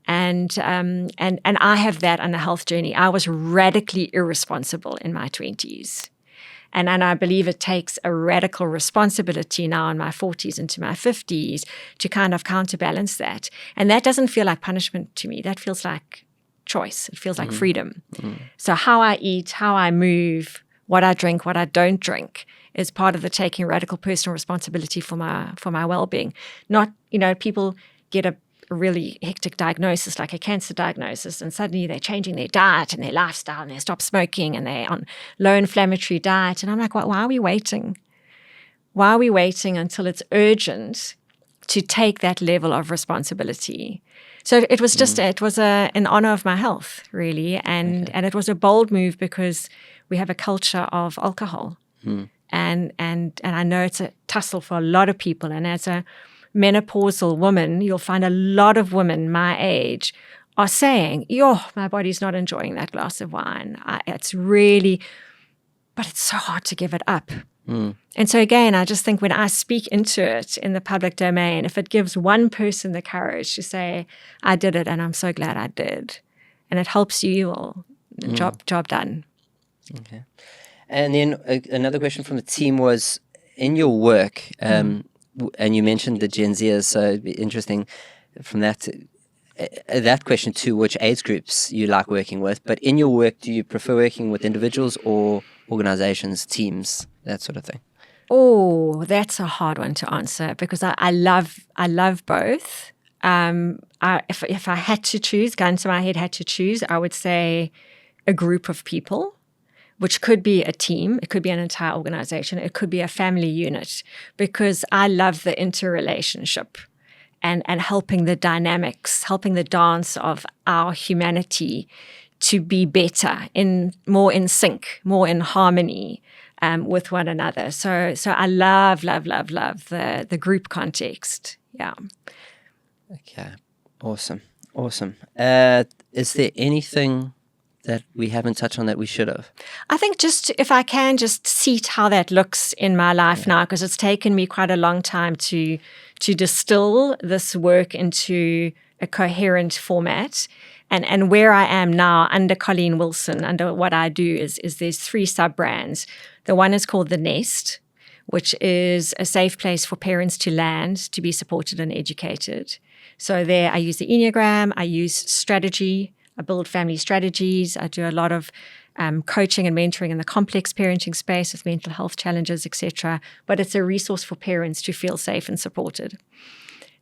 And I have that on the health journey. I was radically irresponsible in my 20s. And I believe it takes a radical responsibility now in my 40s into my 50s to kind of counterbalance that. And that doesn't feel like punishment to me. That feels like choice. It feels like freedom. So how I eat, how I move, what I drink, what I don't drink is part of the taking radical personal responsibility for my well-being. Not, people get a really hectic diagnosis, like a cancer diagnosis, and suddenly they're changing their diet and their lifestyle, and they stop smoking and they're on low inflammatory diet. And I'm like, why are we waiting? Why are we waiting until it's urgent to take that level of responsibility? So it was just in honor of my health, really, and it was a bold move because we have a culture of alcohol, and I know it's a tussle for a lot of people. And as a menopausal woman, you'll find a lot of women my age are saying, my body's not enjoying that glass of wine. But it's so hard to give it up. And so again, I just think when I speak into it in the public domain, if it gives one person the courage to say, I did it and I'm so glad I did, and it helps you, job done. Okay. And then another question from the team was, in your work, and you mentioned the Gen Zers, so it'd be interesting from that question too, which age groups you like working with. But in your work, do you prefer working with individuals or organizations, teams, that sort of thing? Oh, that's a hard one to answer, because I love both. If I had to choose, gun to my head, had to choose, I would say a group of people, which could be a team, it could be an entire organization, it could be a family unit, because I love the interrelationship and helping the dynamics, helping the dance of our humanity to be better, more in sync, more in harmony with one another. So I love the group context. Yeah. Okay. Awesome. Is there anything that we haven't touched on that we should have? I think just, if I can, just seat how that looks in my life now, because it's taken me quite a long time to distill this work into a coherent format. And where I am now under Colleen Wilson, under what I do, is there's 3 sub-brands. The one is called The Nest, which is a safe place for parents to land, to be supported and educated. So there I use the Enneagram, I use strategy, I build family strategies, I do a lot of coaching and mentoring in the complex parenting space with mental health challenges, etc. But it's a resource for parents to feel safe and supported.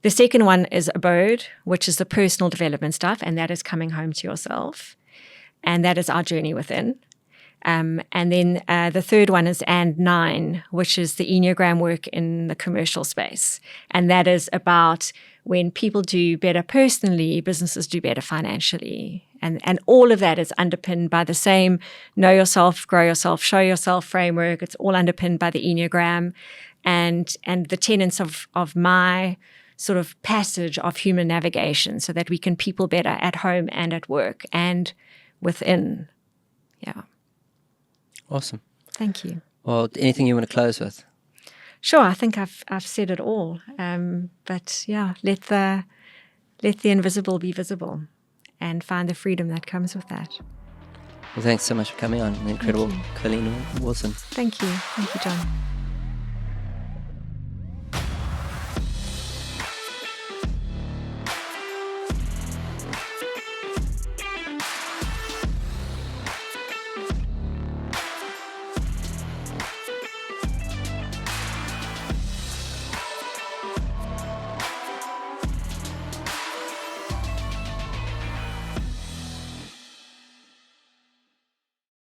The second one is Abode, which is the personal development stuff, and that is coming home to yourself. And that is our journey within. And then the third one is And 9, which is the Enneagram work in the commercial space. And that is about when people do better personally, businesses do better financially. And all of that is underpinned by the same know yourself, grow yourself, show yourself framework. It's all underpinned by the Enneagram and the tenets of my sort of passage of human navigation, so that we can people better at home and at work and within. Yeah. Awesome. Thank you. Well, anything you want to close with? Sure. I think I've said it all. But yeah, let the invisible be visible, and find the freedom that comes with that. Well, thanks so much for coming on. An incredible Colleen Wilson. Thank you. Thank you, John.